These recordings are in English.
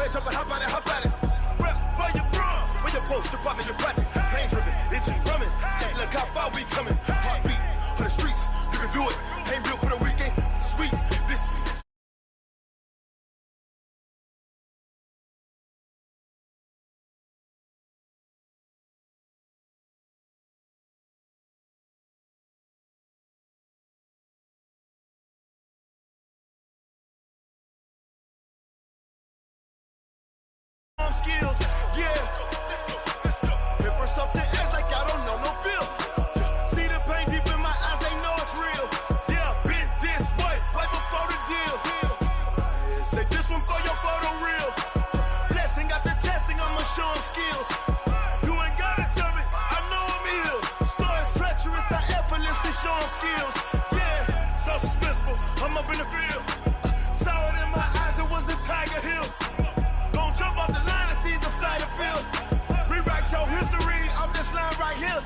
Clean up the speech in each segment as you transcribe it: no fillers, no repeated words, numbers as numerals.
Everybody jumping, hop on it, hop on it. Rep for your bro, when your post, you're popping your projects. Pain driven, itching, drumming. Look how far we coming. Heartbeat on the streets, you can do it. Ain't built for the weekend. Sweet, this. Skills, yeah. Let's go. Paper stuff the edge like I don't know no feel. See the pain deep in my eyes, they know it's real. Yeah, been this way, right before the deal. Say this one for your photo real. Blessing after testing, I'ma show them skills. You ain't gotta tell me, I know I'm ill. Stories treacherous, I effortlessly show them skills. Yeah, so suspenseful, I'm up in the field. Saw it in my eyes, it was the Tiger Hill. Don't jump off the line and see the flight of field. Rewrite your history off this line right here.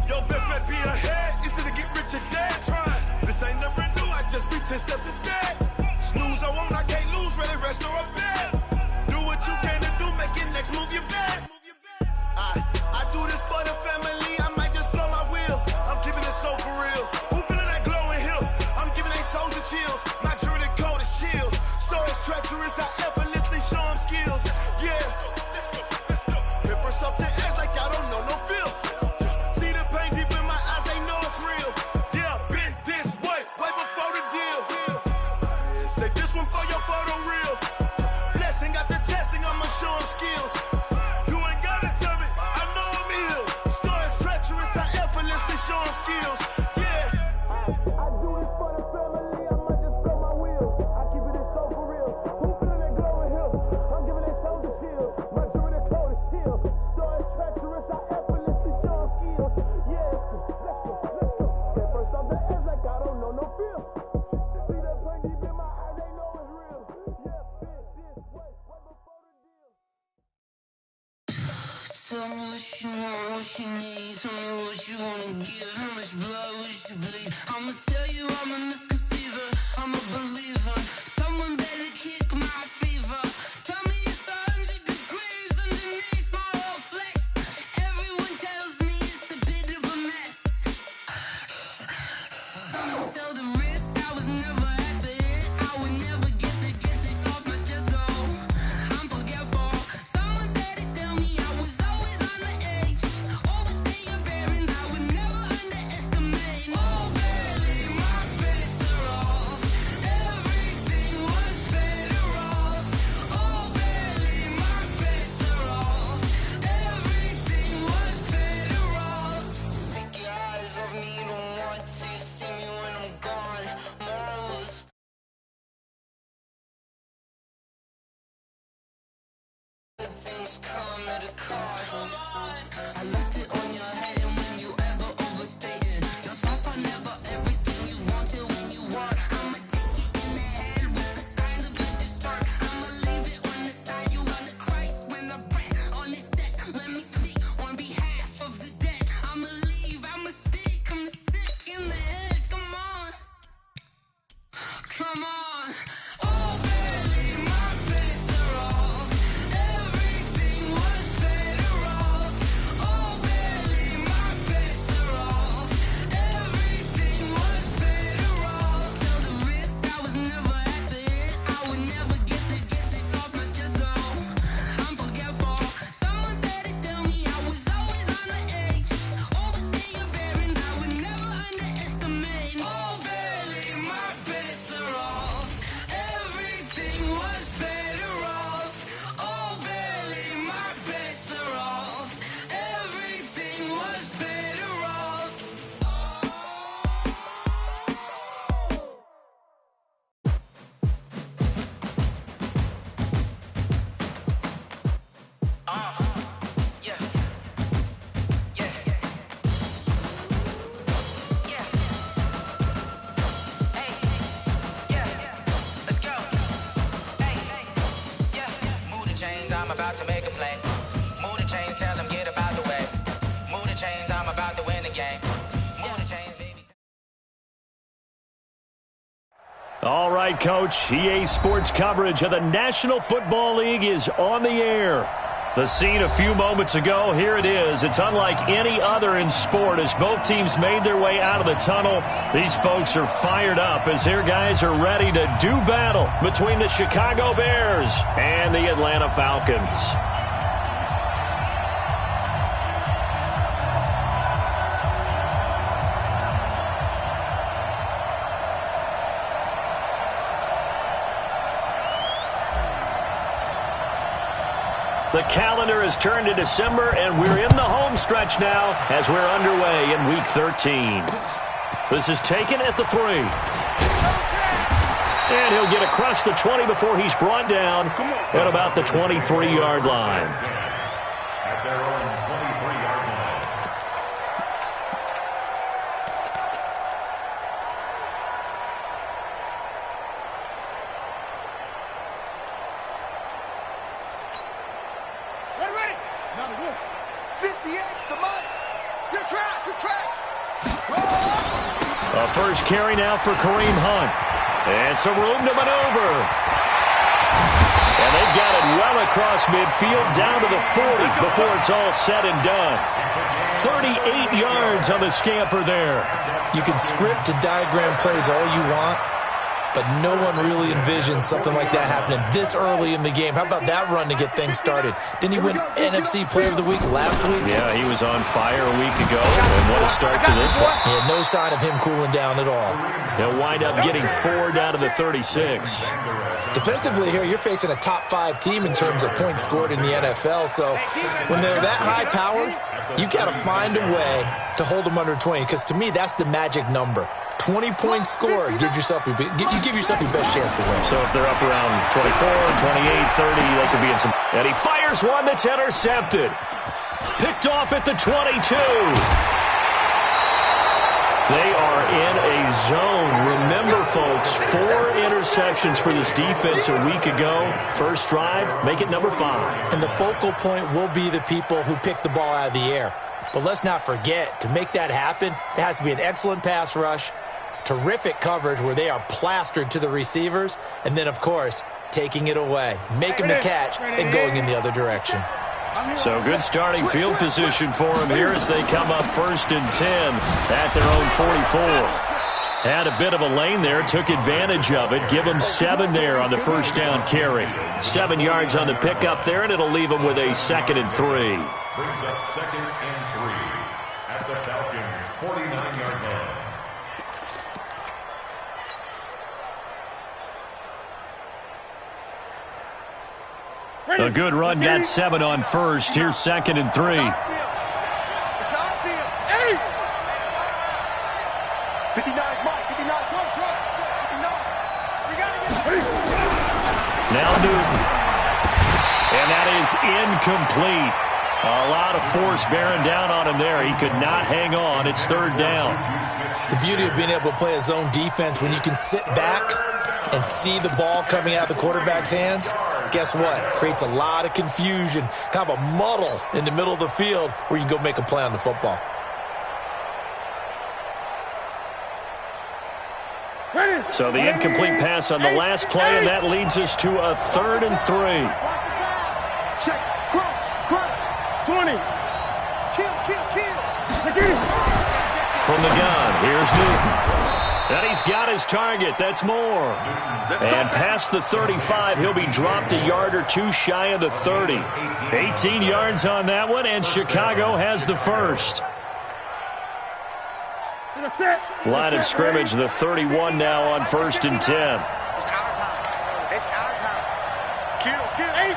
Your best bet be ahead, easy to get rich or dead trying. This ain't never new, I just be 10 steps instead. Snooze I won't, I can't lose, ready, rest or a bed. Do what you can to do, make your next move your best. I do this for the family, I might just blow my wheel. I'm keeping it so for real. Who feeling that glowing hill? I'm giving they souls the chills. My journey code is chill. Stories treacherous, I effortlessly show them skills. Yeah, let's go. Paper stuff the edge like I don't know no feel. See the pain deep in my eyes, they know it's real. Yeah, been this way, way before the deal. Say this one for your photo real. Blessing after testing, I'ma show them skills. You ain't gotta tell me, I know I'm ill. Stories treacherous, I effortlessly show them skills. Yeah, I do this for the family, I might just blow my wheel. I keep it so for real. Who feeling that glowing hill? I'm giving they souls the chills. My journey code is chill. Stories treacherous, I effortlessly show them skills. Yeah, let's go. Paper stuff the edge like I don't know no feel. See the pain deep in my eyes, they know it's real. Yeah, been this way, way before the deal. Tell me what you want, what you need. Tell me what you wanna give. How much blood would you bleed? I'ma tell you I'm a misconceiver. I'm a believer. Someone better kick my fever. Tell me it's 100 degrees underneath my whole flesh. Everyone tells me it's a bit of a mess. I'ma tell the risk I was never at the end. I would never get this off my chest though. I'm forgetful. Someone better tell me I was always on the edge. Overstay your bearings, I would never underestimate. Oh, barely my bets are off. Everything was better off. Oh, barely my bets are off. Everything was better off. Take your eyes off me, don't want to see me when I'm gone. Morals. Things come at a cost. I left it on your head, and when you ever overstay it, your thoughts are never everything you want till when you want. I'ma take it in the head with the signs of good to start. I'ma leave it on the side. You on the Christ when the breath on this set. Let me speak on behalf of the dead. I'ma leave, I'ma speak. I'm sick in the head. Come on, come on. Oh, barely my bets are off. Everything was better off. Oh, barely my bets are off. Everything was better off. Tell the risk I was never at the end. I would never get this off my chest though. I'm forgetful. Someone better tell me I was always on the edge. Overstay your bearings, I would never underestimate. Oh, barely my bets are off. Everything was better off. Oh, barely my bets are off. Everything was better off. Yeah. Yeah. Yeah. Hey. Yeah. Let's go. Hey. Yeah. Move the chains, I'm about to make a play. Move the chains, tell them get about the way. Move the chains, I'm about to win the game. Move the chains, baby. All right. right, Coach. EA Sports coverage of the National Football League is on the air. The scene a few moments ago, here it is. It's unlike any other in sport as both teams made their way out of the tunnel. These folks are fired up as their guys are ready to do battle between the Chicago Bears and the Atlanta Falcons. The calendar has turned to December, and we're in the home stretch now as we're underway in Week 13. This is taken at the 3. And he'll get across the 20 before he's brought down at about the 23-yard line. At their own 23-yard line. Ready. Not a wolf. 58, come on. Your track. A first carry now for Kareem Hunt. And some room to maneuver. And they've got it well across midfield down to the 40 before it's all said and done. 38 yards on the scamper there. You can script to diagram plays all you want, but no one really envisions something like that happening this early in the game. How about that run to get things started? Didn't he win NFC Player of the Week last week? Yeah, he was on fire a week ago, and what a start to this one. Yeah, no sign of him cooling down at all. He'll wind up getting 4 down to the 36. Defensively here, you're facing a top-5 team in terms of points scored in the NFL, so when they're that high-powered, you've got to find a way to hold them under 20, because to me, that's the magic number. 20-point score, you give yourself your best chance to win. So if they're up around 24, 28, 30, they could be in some... And he fires one that's intercepted. Picked off at the 22. They are in a zone. Remember, folks, 4 interceptions for this defense a week ago. First drive, make it number 5. And the focal point will be the people who pick the ball out of the air. But let's not forget, to make that happen, there has to be an excellent pass rush, terrific coverage where they are plastered to the receivers, and then, of course, taking it away, making the catch, and going in the other direction. So good starting field position for them here as they come up 1st and 10 at their own 44. Had a bit of a lane there, took advantage of it. Give them 7 there on the first down carry. 7 yards on the pickup there, and it'll leave them with a 2nd and 3. Brings up 2nd and 3 at the Falcons' 49-yard line. A good run, got 7 on first. Here's 2nd and 3. It's outfield. 59, Mike. 59, run. 59. We got to get... Now Newton. And that is incomplete. A lot of force bearing down on him there. He could not hang on. It's 3rd down. The beauty of being able to play a zone defense when you can sit back and see the ball coming out of the quarterback's hands, guess what? Creates a lot of confusion, kind of a muddle in the middle of the field where you can go make a play on the football. So the incomplete pass on the last play, and that leads us to a 3rd and 3. Check. Crunch. 20. Kill. From the gun, here's Newton. And he's got his target. That's more. And past the 35, he'll be dropped a yard or 2 shy of the 30. 18 yards on that one, and Chicago has the first. Line of scrimmage, the 31 now on 1st and 10. It's our time. It's our time. Kill. 8.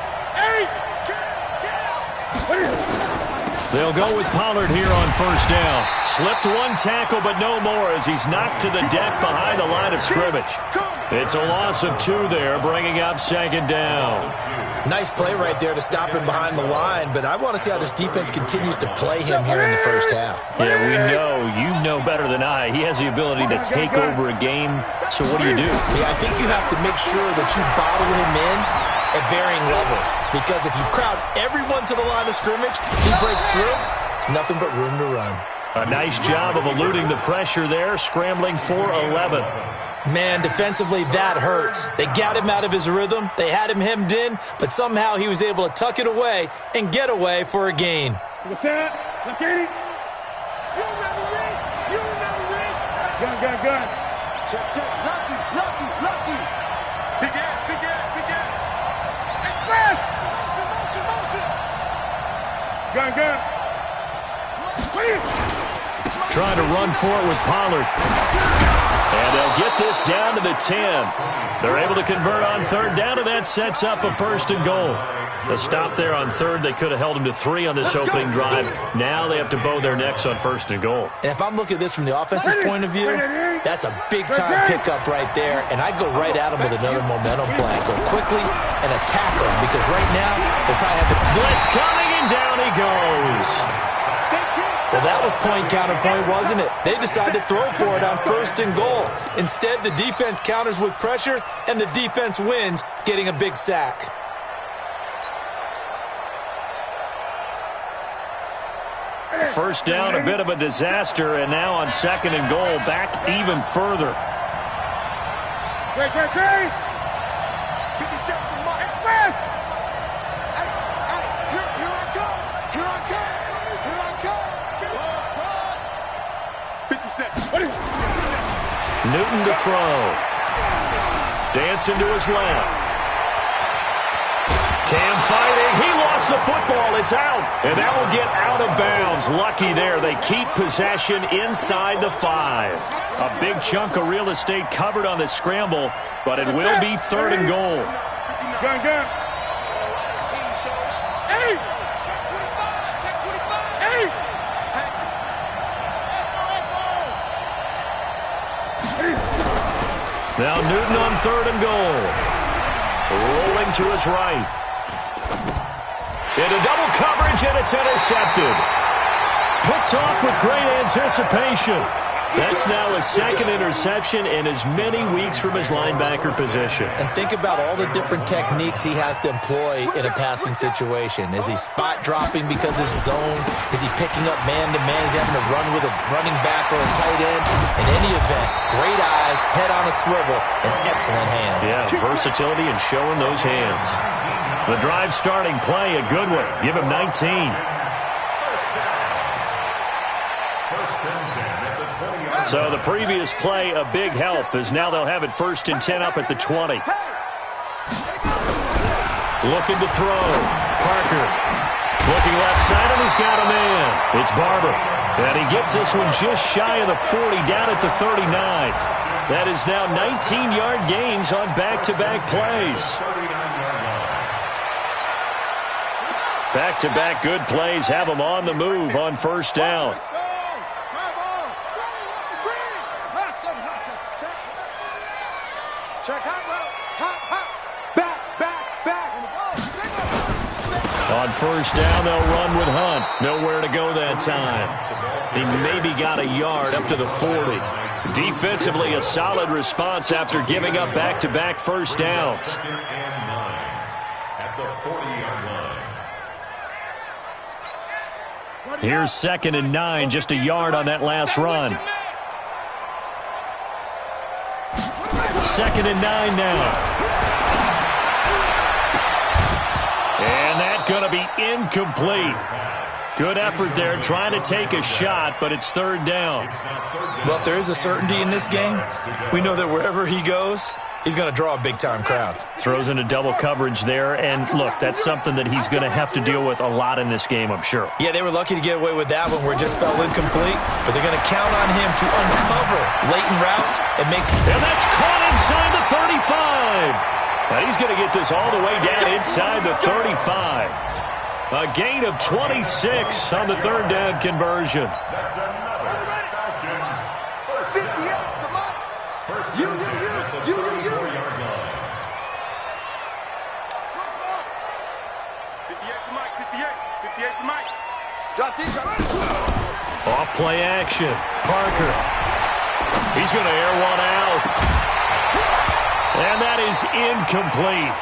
They'll go with Pollard here on 1st down. Slipped 1 tackle, but no more as he's knocked to the deck behind the line of scrimmage. It's a loss of 2 there, bringing up 2nd down. Nice play right there to stop him behind the line, but I want to see how this defense continues to play him here in the first half. Yeah, we know. You know better than I. He has the ability to take over a game, so what do? Yeah, I think you have to make sure that you bottle him in at varying levels, because if you crowd everyone to the line of scrimmage, he breaks through, there's nothing but room to run. A nice job of eluding the pressure there, scrambling for 11. Man, defensively, that hurts. They got him out of his rhythm. They had him hemmed in, but somehow he was able to tuck it away and get away for a gain. Gun. Check. Lucky. Big ass. Express. Motion. Gun. Trying to run for it with Pollard. And they'll get this down to the 10. They're able to convert on third down, and that sets up a 1st and goal. A stop there on third. They could have held him to 3 on this opening drive. Now they have to bow their necks on 1st and goal. And if I'm looking at this from the offense's point of view, that's a big-time pickup right there, and I'd go right at him with another momentum play. Go quickly and attack him, because right now they'll probably have the blitz coming, and down he goes. Well, that was point-counterpoint, wasn't it? They decided to throw for it on 1st and goal. Instead, the defense counters with pressure, and the defense wins, getting a big sack. First down, a bit of a disaster, and now on 2nd and goal, back even further. Great. 57 from Mark. Express. Here I come. 57. What is it? Newton to throw. Dancing to his left. Cam fighting. He lost the football. It's out. And that will get out of bounds. Lucky there. They keep possession inside the 5. A big chunk of real estate covered on the scramble, but it will be 3rd and goal. Gun. Hey! Now Newton on 3rd and goal. Rolling to his right. Into double coverage, and it's intercepted. Picked off with great anticipation. That's now his 2nd interception in as many weeks from his linebacker position. And think about all the different techniques he has to employ in a passing situation. Is he spot dropping because it's zone? Is he picking up man-to-man? Is he having to run with a running back or a tight end? In any event, great eyes, head on a swivel, and excellent hands. Yeah, versatility and showing those hands. The drive starting play, a good one. Give him 19. So the previous play, a big help, as now they'll have it 1st and 10 up at the 20. Looking to throw. Parker. Looking left side, and he's got a man. It's Barber. And he gets this one just shy of the 40, down at the 39. That is now 19-yard gains on back-to-back plays. Back-to-back good plays have them on the move on 1st down. On 1st down, they'll run with Hunt. Nowhere to go that time. He maybe got a yard up to the 40. Defensively, a solid response after giving up back-to-back 1st downs. Here's 2nd and 9, just a yard on that last run. 2nd and 9 now. And that's going to be incomplete. Good effort there, trying to take a shot, but it's 3rd down. Well, if there is a certainty in this game, we know that wherever he goes, he's going to draw a big-time crowd. Throws into double coverage there, and look, that's something that he's going to have to deal with a lot in this game, I'm sure. Yeah, they were lucky to get away with that one where it just fell incomplete, but they're going to count on him to uncover latent routes and make some... And that's caught inside the 35. And he's going to get this all the way down inside the 35. A gain of 26 on the 3rd down conversion. Off play action. Parker. He's going to air one out. And that is incomplete.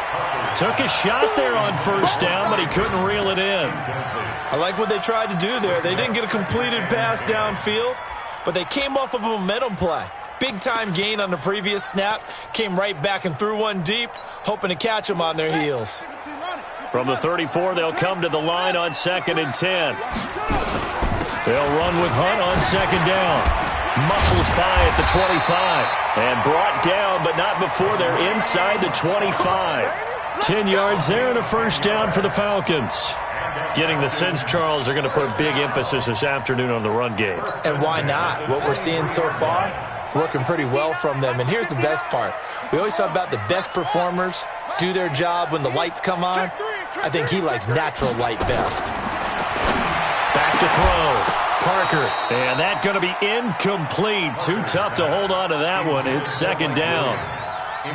Took a shot there on 1st down, but he couldn't reel it in. I like what they tried to do there. They didn't get a completed pass downfield, but they came off of a momentum play. Big-time gain on the previous snap. Came right back and threw one deep, hoping to catch them on their heels. From the 34, they'll come to the line on 2nd and 10. They'll run with Hunt on 2nd down. Muscles by at the 25. And brought down, but not before they're inside the 25. 10 yards there and a first down for the Falcons. Getting the sense, Charles, they're going to put a big emphasis this afternoon on the run game. And why not? What we're seeing so far, working pretty well from them. And here's the best part. We always talk about the best performers do their job when the lights come on. I think he likes natural light best. Back to throw. Parker. And that's going to be incomplete. Too tough to hold on to that one. It's 2nd down.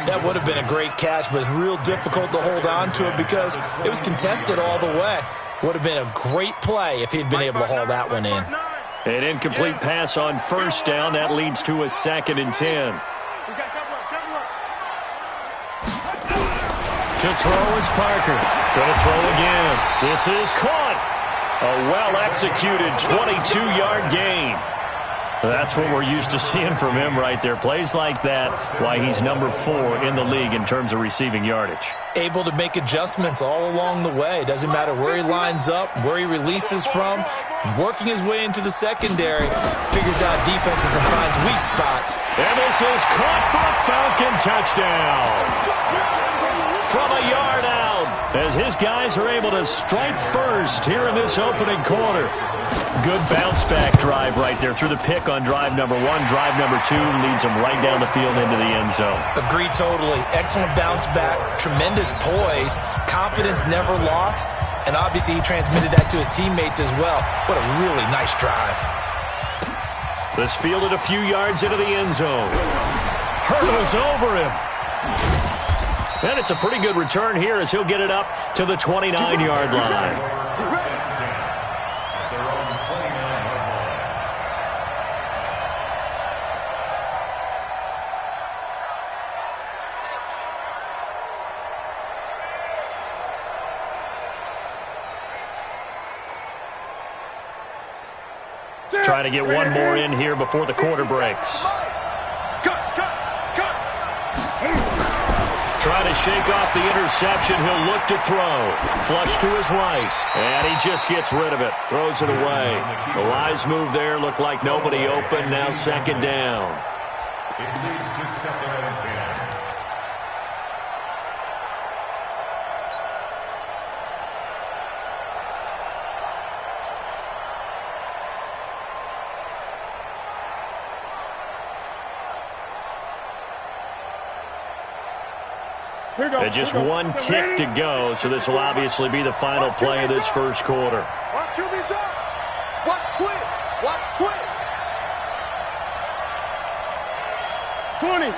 That would have been a great catch, but it's real difficult to hold on to it because it was contested all the way. Would have been a great play if he'd been able to haul that one in. An incomplete pass on 1st down. That leads to a 2nd and 10. To throw is Parker. Going to throw again. This is caught. A well-executed 22-yard gain. That's what we're used to seeing from him right there. Plays like that, why he's number 4 in the league in terms of receiving yardage. Able to make adjustments all along the way. Doesn't matter where he lines up, where he releases from. Working his way into the secondary. Figures out defenses and finds weak spots. And this is caught for a Falcon touchdown. From a yard out, as his guys are able to strike first here in this opening quarter. Good bounce-back drive right there through the pick on drive number 1. Drive number 2 leads them right down the field into the end zone. Agree totally. Excellent bounce-back, tremendous poise, confidence never lost, and obviously he transmitted that to his teammates as well. What a really nice drive. This fielded a few yards into the end zone. Hurdles over him. And it's a pretty good return here as he'll get it up to the 29-yard line. Trying to get one more in here before the quarter breaks. Trying to shake off the interception. He'll look to throw. Flush to his right. And he just gets rid of it. Throws it away. The wise move there. Looked like nobody open. Now 2nd down. It leads to 2nd and 10. And just one tick to go, so this will obviously be the final play of this first quarter. Watch QB drop. Watch twist. Watch twist. 20.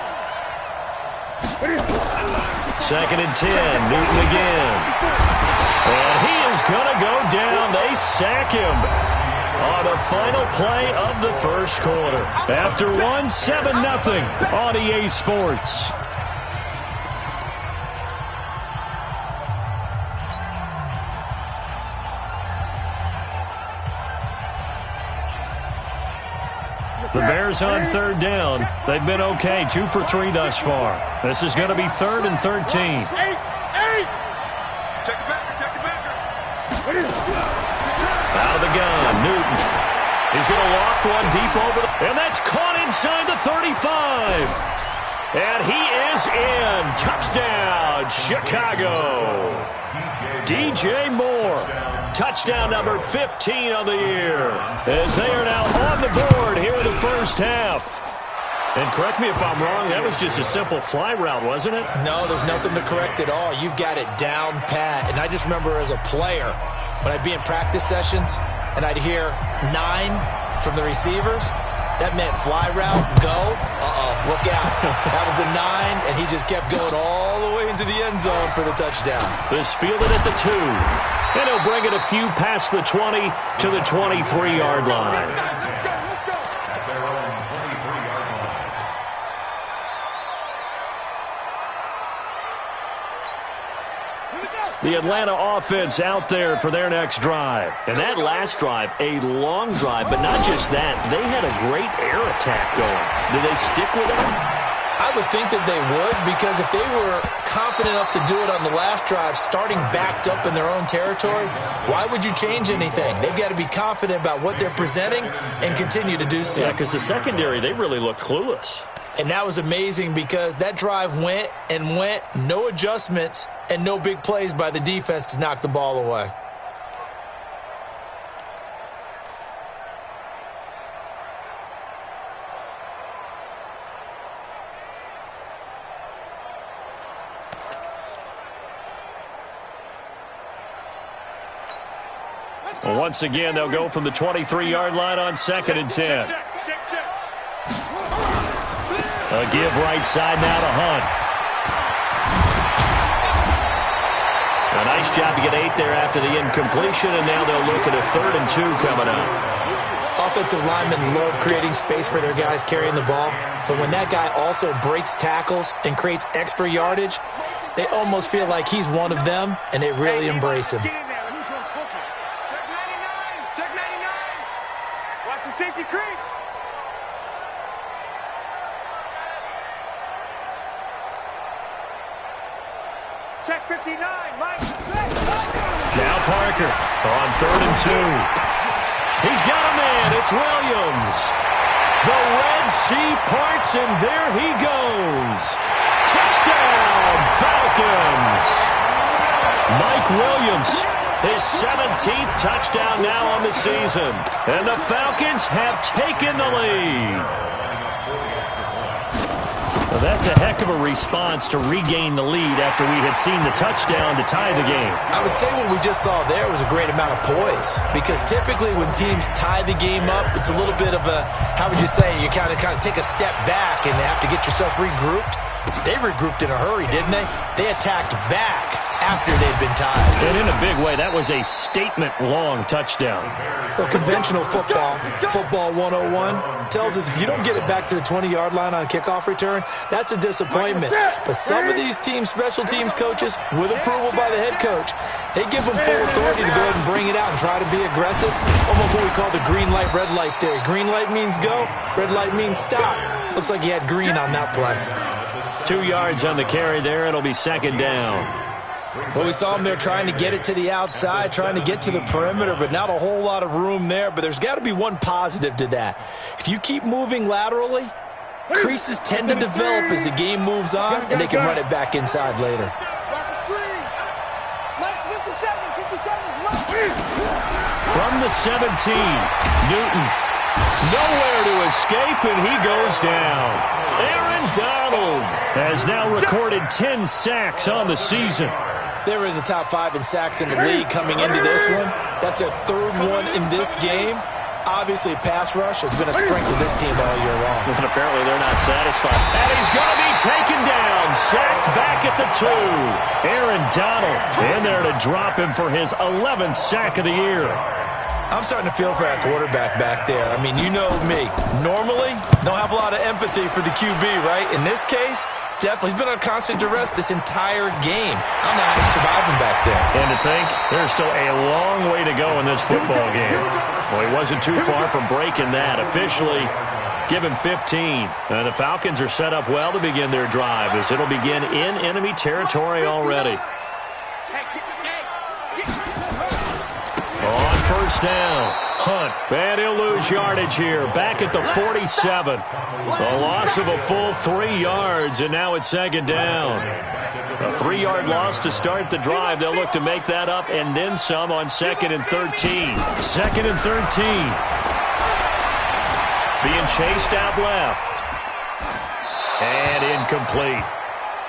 2nd and 10. Newton again. And he is going to go down. They sack him on the final play of the first quarter. After 7-0 on EA Sports. The Bears on 3rd down. They've been okay. 2 for 3 thus far. This is going to be 3rd and 13. Check it back. Check it back. Out of the gun, Newton. He's going to loft one deep over and that's caught inside the 35. And he is in. Touchdown, Chicago. DJ Moore. Touchdown number 15 of the year. As they are now on the board here in the first half. And correct me if I'm wrong, that was just a simple fly route, wasn't it? No, there's nothing to correct at all. You've got it down pat. And I just remember as a player, when I'd be in practice sessions and I'd hear 9 from the receivers, that meant fly route, go, look out. That was the 9, and he just kept going all the way into the end zone for the touchdown. This fielded at the 2. And he'll bring it a few past the 20 to the 23-yard line. At their own 23-yard line. The Atlanta offense out there for their next drive. And that last drive, a long drive, but not just that. They had a great air attack going. Did they stick with it? I would think that they would, because if they were confident enough to do it on the last drive, starting backed up in their own territory, why would you change anything? They've got to be confident about what they're presenting and continue to do so. Yeah, because the secondary, they really looked clueless. And that was amazing because that drive went and went, no adjustments, and no big plays by the defense to knock the ball away. Well, once again, they'll go from the 23-yard line on 2nd and 10. A give right side now to Hunt. A nice job to get 8 there after the incompletion, and now they'll look at a 3rd and 2 coming up. Offensive linemen love creating space for their guys carrying the ball, but when that guy also breaks tackles and creates extra yardage, they almost feel like he's one of them, and they really embrace him. Check 99. Watch the safety creep. Check 59, Mike. Now Parker on 3rd and 2. He's got a man. It's Williams. The Red Sea parts, and there he goes. Touchdown, Falcons. Mike Williams, his 17th touchdown now on the season. And the Falcons have taken the lead. Well, that's a heck of a response to regain the lead after we had seen the touchdown to tie the game. I would say what we just saw there was a great amount of poise, because typically when teams tie the game up, it's a little bit of a, how would you say, you kind of take a step back and have to get yourself regrouped. They regrouped in a hurry, didn't they? They attacked back after they'd been tied. And in a big way, that was a statement-long touchdown. So conventional football 101, tells us if you don't get it back to the 20-yard line on a kickoff return, that's a disappointment. But some of these teams, special teams coaches, with approval by the head coach, they give them full authority to go ahead and bring it out and try to be aggressive. Almost what we call the green light, red light theory. Green light means go, red light means stop. Looks like he had green on that play. 2 yards on the carry there. It'll be 2nd down. Well, we saw him there trying to get it to the outside, trying to get to the perimeter, but not a whole lot of room there. But there's got to be one positive to that. If you keep moving laterally, creases tend to develop as the game moves on, and they can run it back inside later. From the 17, Newton. Nowhere to escape, and he goes down. Aaron Donald has now recorded 10 sacks on the season. They're in the top 5 in sacks in the league coming into this one. That's their 3rd one in this game. Obviously, pass rush has been a strength of this team all year long. And apparently they're not satisfied. And he's going to be taken down, sacked back at the 2. Aaron Donald in there to drop him for his 11th sack of the year. I'm starting to feel for that quarterback back there. I mean, you know me. Normally, don't have a lot of empathy for the QB, right? In this case, definitely. He's been on constant duress this entire game. I don't know how he's surviving back there. And to think, there's still a long way to go in this football game. Well, he wasn't too far from breaking that. Officially, give him 15. And the Falcons are set up well to begin their drive, as it'll begin in enemy territory already. On 1st down, Hunt, and he'll lose yardage here, back at the 47. A loss of a full 3 yards, and now it's 2nd down. A 3-yard loss to start the drive. They'll look to make that up and then some on 2nd and 13. 2nd and 13. Being chased out left. And incomplete.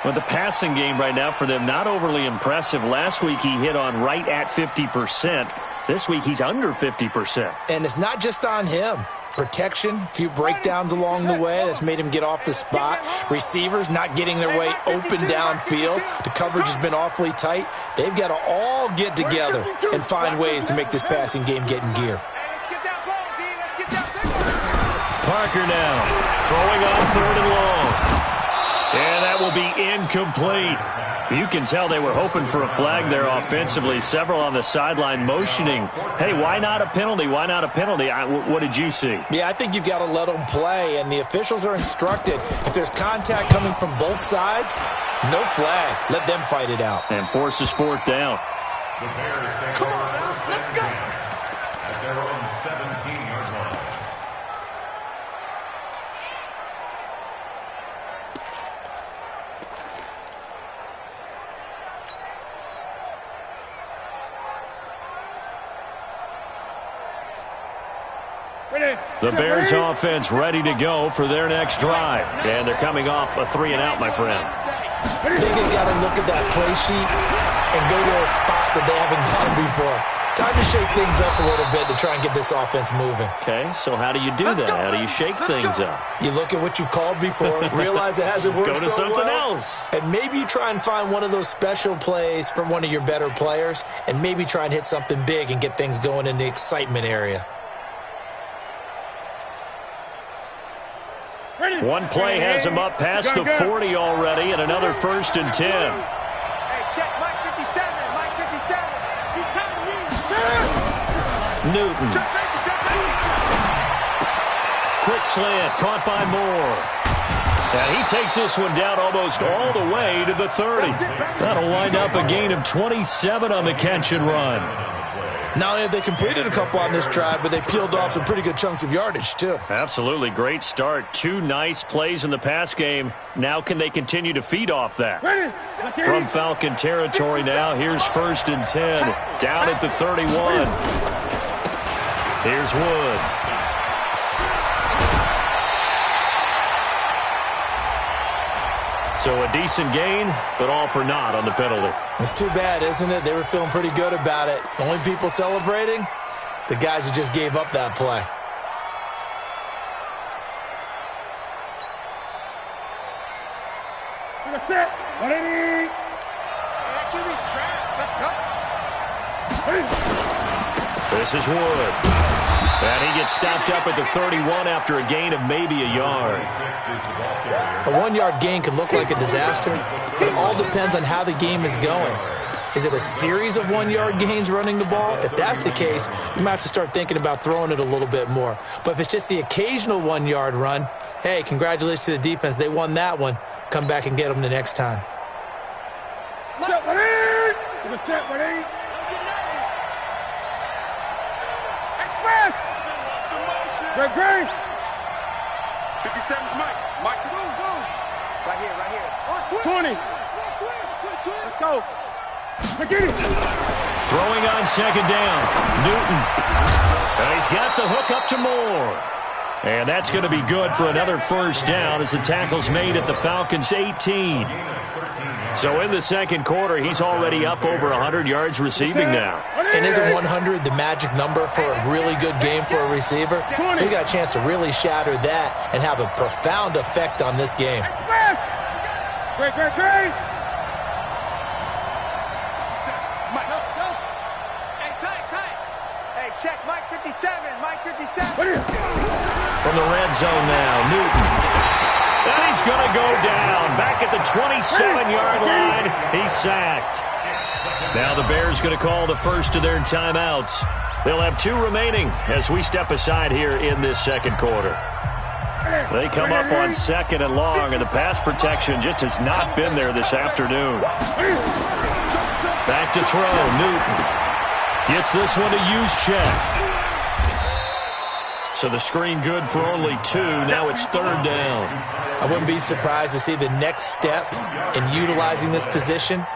But the passing game right now for them, not overly impressive. Last week he hit on right at 50%. This week he's under 50%. And it's not just on him. Protection, a few breakdowns along the way that's made him get off the spot. Receivers not getting their way open downfield. The coverage has been awfully tight. They've got to all get together and find ways to make this passing game get in gear. Parker now throwing on 3rd and long. And that will be incomplete. You can tell they were hoping for a flag there offensively. Several on the sideline motioning, hey, why not a penalty? Why not a penalty? What did you see? Yeah, I think you've got to let them play, and the officials are instructed. If there's contact coming from both sides, no flag. Let them fight it out. And forces fourth down. The Bears take over first and 10 at their own 17-yard line. The Bears offense ready to go for their next drive. And they're coming off a 3-and-out, my friend. I think they've got to look at that play sheet and go to a spot that they haven't gone before. Time to shake things up a little bit to try and get this offense moving. Okay, so how do you do that? How do you shake things up? You look at what you've called before, realize it hasn't worked Go to so something well, else. and maybe you try and find one of those special plays from one of your better players, and maybe try and hit something big and get things going in the excitement area. One play has him up past the 40 already, and another 1st and 10. Hey, check Mike 57. Mike 57. He's coming in. Newton. Quick slant, caught by Moore. And he takes this one down almost all the way to the 30. That'll wind up a gain of 27 on the catch and run. Not only have they completed a couple on this drive, but they peeled off some pretty good chunks of yardage, too. Absolutely great start. 2 nice plays in the pass game. Now can they continue to feed off that? From Falcon territory now, here's 1st and 10. Down at the 31. Here's Wood. So a decent gain, but all for naught on the penalty. It's too bad, isn't it? They were feeling pretty good about it. Only people celebrating? The guys who just gave up that play. This is Wood. And he gets stopped up at the 31 after a gain of maybe a yard. A 1-yard gain can look like a disaster, but it all depends on how the game is going. Is it a series of 1-yard gains running the ball? If that's the case, you might have to start thinking about throwing it a little bit more. But if it's just the occasional 1-yard run, hey, congratulations to the defense. They won that one. Come back and get them the next time. Great. 57's Mike. Mike, go. Right here. 20. Let's go. Throwing on 2nd down. Newton. And he's got the hook up to Moore. And that's going to be good for another 1st down as the tackle's made at the Falcons' 18. So in the 2nd quarter, he's already up over 100 yards receiving now. And isn't 100 the magic number for a really good game for a receiver? So he got a chance to really shatter that and have a profound effect on this game. Great. Mike, go. Hey, tight. Hey, check Mike 57. Mike 57. From the red zone now, Newton. And he's going to go down. Back at the 27-yard line, he's sacked. Now the Bears going to call the first of their timeouts. They'll have 2 remaining as we step aside here in this 2nd quarter. They come up on 2nd and long, and the pass protection just has not been there this afternoon. Back to throw, Newton. Gets this one to use check. So the screen good for only 2. Now it's 3rd down. I wouldn't be surprised to see the next step in utilizing this position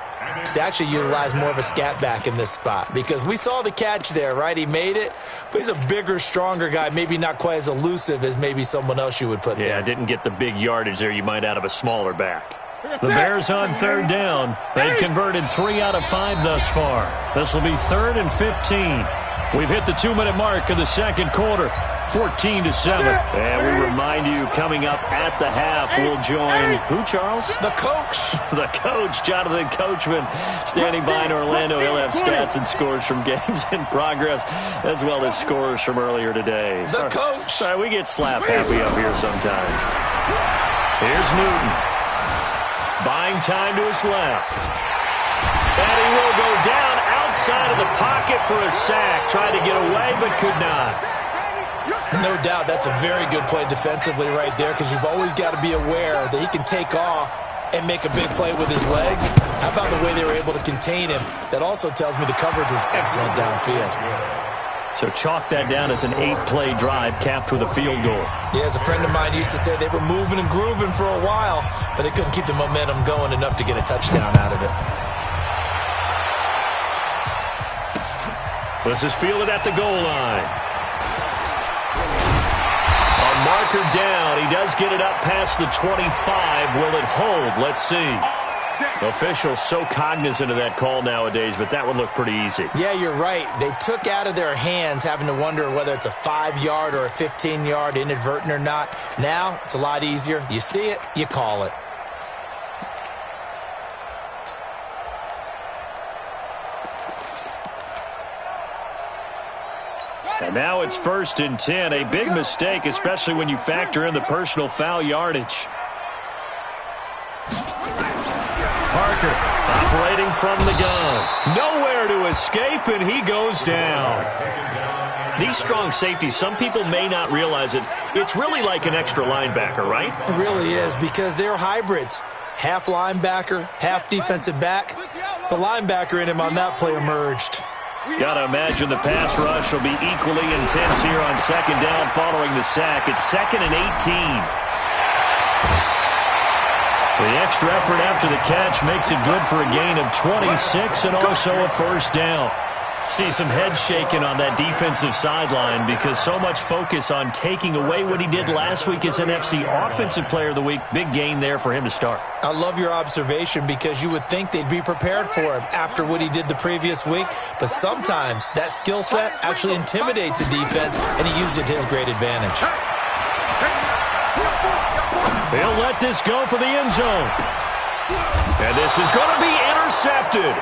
is to actually utilize more of a scat back in this spot. Because we saw the catch there, right? He made it, but he's a bigger, stronger guy, maybe not quite as elusive as maybe someone else you would put there. Yeah, didn't get the big yardage there you might out of a smaller back. The Bears on 3rd down. They've converted 3 out of 5 thus far. This will be 3rd and 15. We've hit the 2-minute mark of the 2nd quarter. 14-7. And we remind you, coming up at the half, we'll join who, Charles? The coach. The coach, Jonathan Coachman, standing by in Orlando. He'll have stats and scores from games in progress, as well as scores from earlier today. The coach. Sorry, we get slap happy up here sometimes. Here's Newton. Buying time to his left. And he will go down outside of the pocket for a sack. Tried to get away, but could not. No doubt that's a very good play defensively right there, because you've always got to be aware that he can take off and make a big play with his legs. How about the way they were able to contain him? That also tells me the coverage was excellent downfield. So chalk that down as an 8-play drive capped with a field goal. Yeah, as a friend of mine used to say, they were moving and grooving for a while, but they couldn't keep the momentum going enough to get a touchdown out of it. This is fielded at the goal line. A marker down. He does get it up past the 25. Will it hold? Let's see. Officials so cognizant of that call nowadays, but that would look pretty easy. Yeah, you're right. They took out of their hands having to wonder whether it's a 5-yard or a 15-yard inadvertent or not. Now, it's a lot easier. You see it, you call it. And now it's 1st and 10. A big mistake, especially when you factor in the personal foul yardage. Parker operating from the gun. Nowhere to escape, and he goes down. These strong safeties, some people may not realize it. It's really like an extra linebacker, right? It really is, because they're hybrids. Half linebacker, half defensive back. The linebacker in him on that play emerged. Got to imagine the pass rush will be equally intense here on 2nd down following the sack. It's 2nd and 18. The extra effort after the catch makes it good for a gain of 26 and also a 1st down. See some head shaking on that defensive sideline because so much focus on taking away what he did last week as NFC Offensive Player of the Week. Big gain there for him to start. I love your observation because you would think they'd be prepared for him after what he did the previous week. But sometimes that skill set actually intimidates a defense, and he used it to his great advantage. He'll let this go for the end zone. And this is going to be intercepted.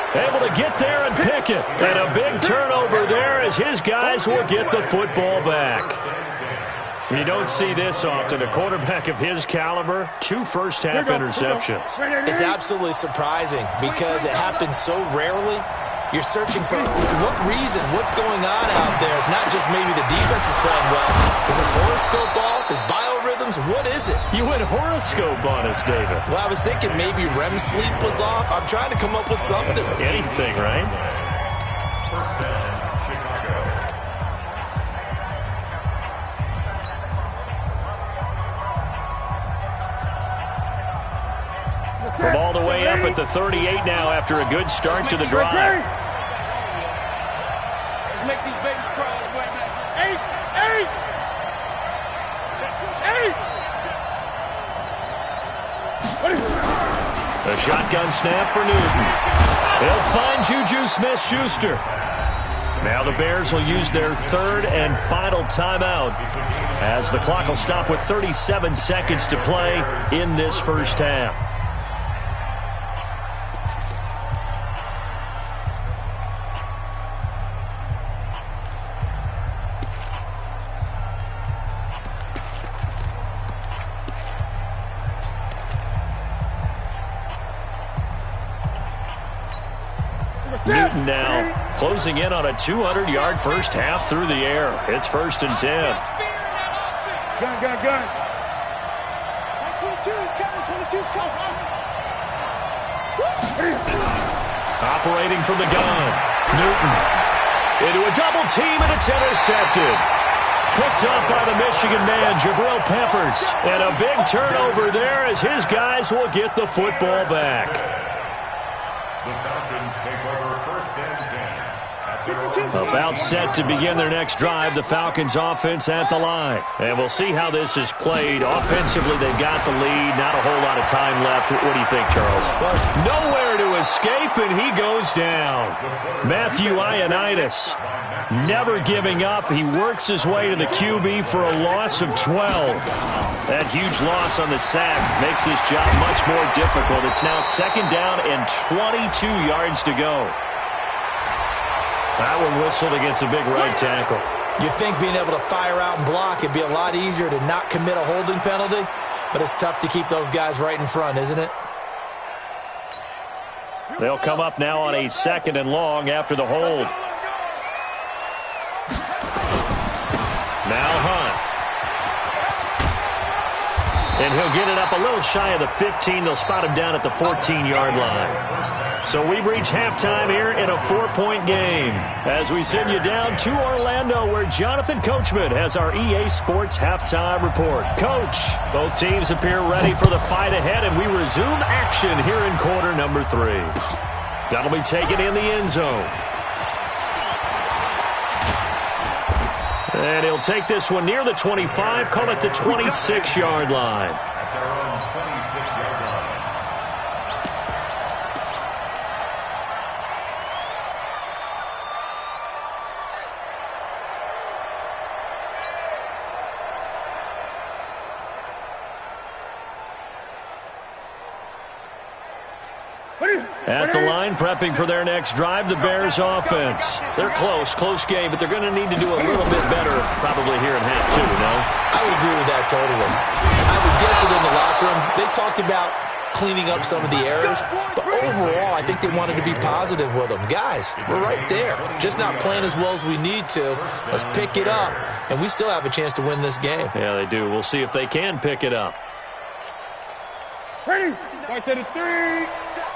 Able to get there and pick it. And a big turnover there as his guys will get the football back. You don't see this often. A quarterback of his caliber, 2 first-half interceptions. It's absolutely surprising because it happens so rarely. You're searching for what reason, what's going on out there. It's not just maybe the defense is playing well. Is his horoscope off? His biorhythms? What is it? You went horoscope on us, David. Well, I was thinking maybe REM sleep was off. I'm trying to come up with something. Anything, right? 1st down, Chicago. From all the way up at the 38 now after a good start to the drive. Let's make these babies cry. 8! A shotgun snap for Newton. He'll find Juju Smith-Schuster. Now the Bears will use their 3rd and final timeout as the clock will stop with 37 seconds to play in this 1st half. Newton now closing in on a 200-yard 1st half through the air. It's 1st and 10. Gun. 22's coming. 22's coming. Operating from the gun. Newton into a double team, and it's intercepted. Picked up by the Michigan man, Jabril Peppers. And a big turnover there as his guys will get the football back. The Falcons take over 1st and 10. About set to begin their next drive, the Falcons offense at the line. And we'll see how this is played. Offensively, they've got the lead. Not a whole lot of time left. What do you think, Charles? Nowhere to escape, and he goes down. Matthew Ioannidis, never giving up. He works his way to the QB for a loss of 12. That huge loss on the sack makes this job much more difficult. It's now 2nd down and 22 yards to go. That one whistled against a big right tackle. You'd think being able to fire out and block, it'd be a lot easier to not commit a holding penalty. But it's tough to keep those guys right in front, isn't it? They'll come up now on a 2nd and long after the hold. Now Hunt. And he'll get it up a little shy of the 15. They'll spot him down at the 14-yard line. So we've reached halftime here in a 4-point game as we send you down to Orlando where Jonathan Coachman has our EA Sports halftime report. Coach, both teams appear ready for the fight ahead, and we resume action here in quarter number 3. That'll be taken in the end zone. And he'll take this one near the 25, call it the 26-yard line. At their own 26-yard line. At the line, prepping for their next drive, the Bears offense. They're close game, but they're going to need to do a little bit better probably here in half 2, no? I would agree with that totally. I would guess it in the locker room. They talked about cleaning up some of the errors, but overall, I think they wanted to be positive with them. Guys, we're right there. Just not playing as well as we need to. Let's pick it up, and we still have a chance to win this game. Yeah, they do. We'll see if they can pick it up. Ready? Right to the 3.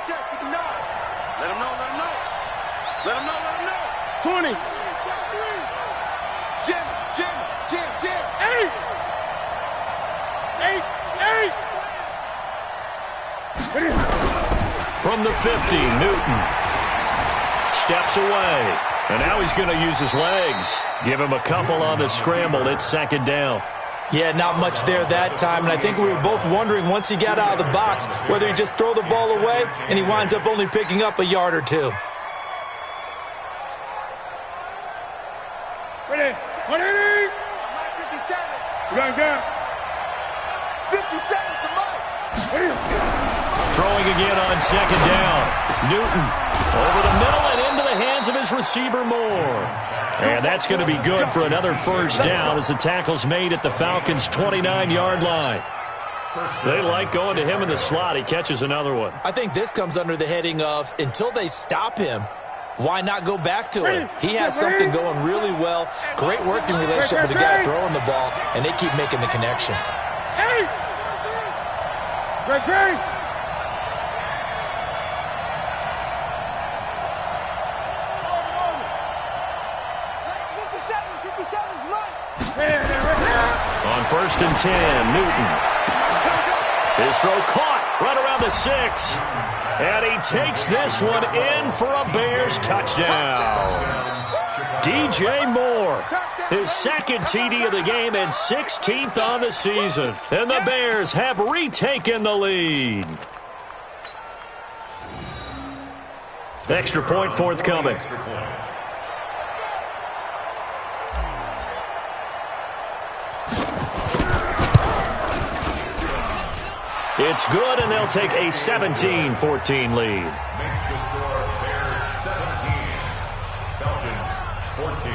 Check, with the 9. Let him know. Let him know. 20. Jim. 8. 8. Ready? From the 50, Newton steps away. And now he's going to use his legs. Give him a couple on the scramble. It's 2nd down. Yeah, not much there that time, and I think we were both wondering once he got out of the box whether he'd just throw the ball away and he winds up only picking up a yard or 2. Ready? 180. Mike 57. Gun. 57 to Mike. Ready? Throwing again on 2nd down. Newton over the middle and into the hands of his receiver Moore. And that's going to be good for another 1st down as the tackle's made at the Falcons' 29-yard line. They like going to him in the slot. He catches another one. I think this comes under the heading of until they stop him, why not go back to him? He has something going really well. Great working relationship with the guy throwing the ball, and they keep making the connection. 8. Great. 57's Mike. On 1st and 10, Newton. His throw caught right around the 6. And he takes this one in for a Bears touchdown. DJ Moore, his 2nd TD of the game and 16th on the season. And the Bears have retaken the lead. Extra point forthcoming. It's good, and they'll take a 17-14 lead. Makes the score Bears 17, Falcons 14.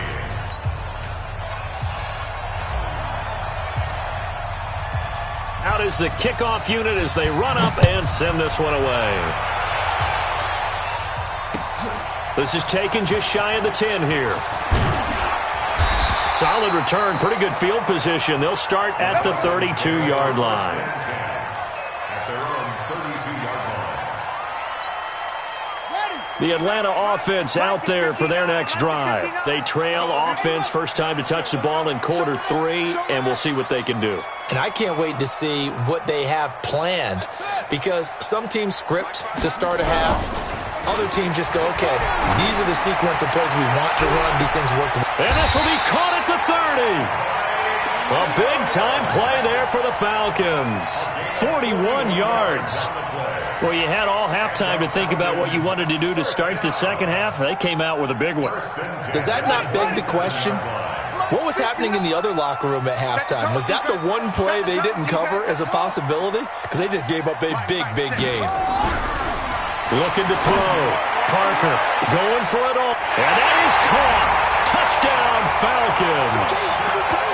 Out is the kickoff unit as they run up and send this one away. This is taken just shy of the 10 here. Solid return, pretty good field position. They'll start at the 32-yard line. The Atlanta offense out there for their next drive. They trail offense, first time to touch the ball in quarter 3, and we'll see what they can do. And I can't wait to see what they have planned, because some teams script to start a half. Other teams just go, okay, these are the sequence of plays we want to run. These things work. And this will be caught at the 30. A big-time play there for the Falcons. 41 yards. Well, you had all halftime to think about what you wanted to do to start the second half. They came out with a big one. Does that not beg the question? What was happening in the other locker room at halftime? Was that the one play they didn't cover as a possibility? Because they just gave up a big gain. Looking to throw. Parker going for it all. And that is caught. Touchdown, Falcons.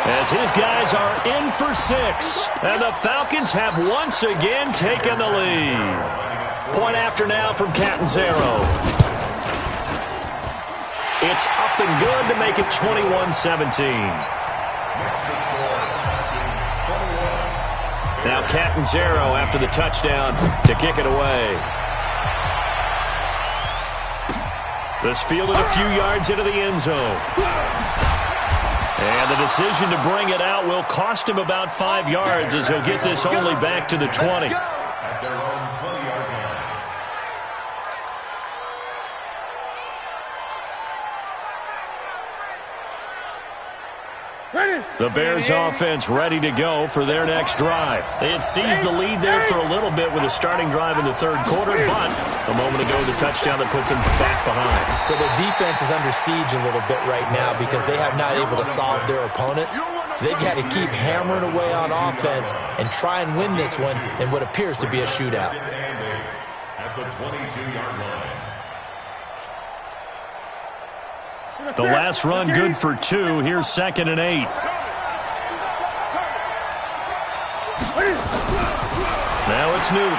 as his guys are in for 6. And the Falcons have once again taken the lead. Point after now from Catanzaro. It's up and good to make it 21-17. Now Catanzaro after the touchdown to kick it away. This fielded a few yards into the end zone. And the decision to bring it out will cost him about 5 yards as he'll get this only back to the 20. At their own 20-yard line. The Bears offense ready to go for their next drive. They had seized the lead there for a little bit with a starting drive in the third quarter, but a moment ago the touchdown that puts them back behind. So their defense is under siege a little bit right now because they have not able to solve their opponents. So they've got to keep hammering away on offense and try and win this one in what appears to be a shootout. At the 22-yard line. The last run good for 2. Here's 2nd and 8. Now it's Newton.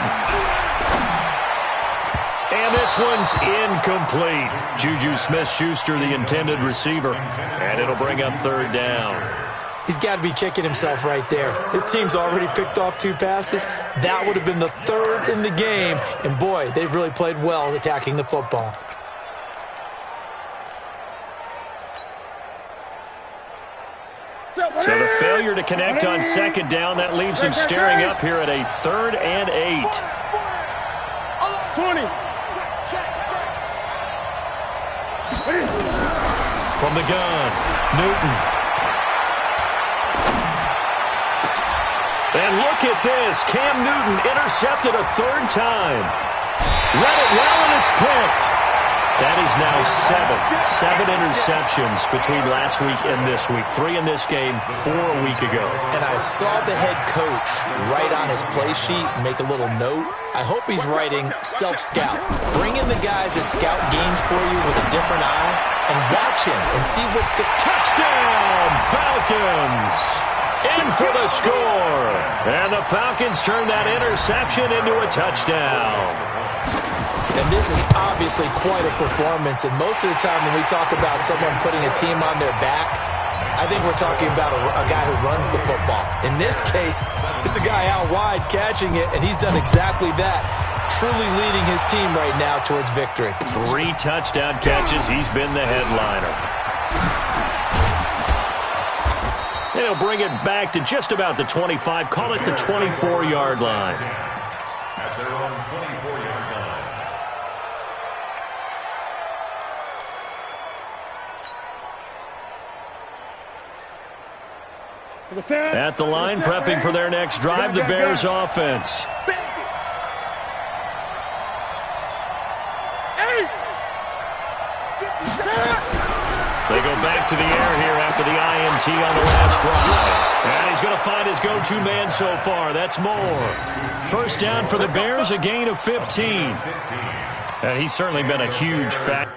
And this one's incomplete. Juju Smith-Schuster, the intended receiver. And it'll bring up 3rd down. He's got to be kicking himself right there. His team's already picked off 2 passes. That would have been the 3rd in the game. And, boy, they've really played well attacking the football. So the failure to connect on 2nd down, that leaves him staring up here at a 3rd and 8. 20. From the gun, Newton. And look at this. Cam Newton intercepted a 3rd time. Read it well, and it's picked. That is now 7 interceptions between last week and this week. 3 in this game, 4 a week ago. And I saw the head coach write on his play sheet, make a little note. I hope he's writing self-scout. Bring in the guys that scout games for you with a different eye and watch him and see what's good. Touchdown, Falcons! In for the score. And the Falcons turn that interception into a touchdown. And this is obviously quite a performance. And most of the time when we talk about someone putting a team on their back, I think we're talking about a guy who runs the football. In this case, it's a guy out wide catching it, and he's done exactly that, truly leading his team right now towards victory. 3 touchdown catches. He's been the headliner. And he'll bring it back to just about the 25. Call it the 24-yard line. At their own 24-yard line. At the line, prepping for their next drive, the Bears offense. They go back to the air here after the INT on the last drive. And he's going to find his go-to man so far. That's Moore. 1st down for the Bears, a gain of 15. And he's certainly been a huge factor.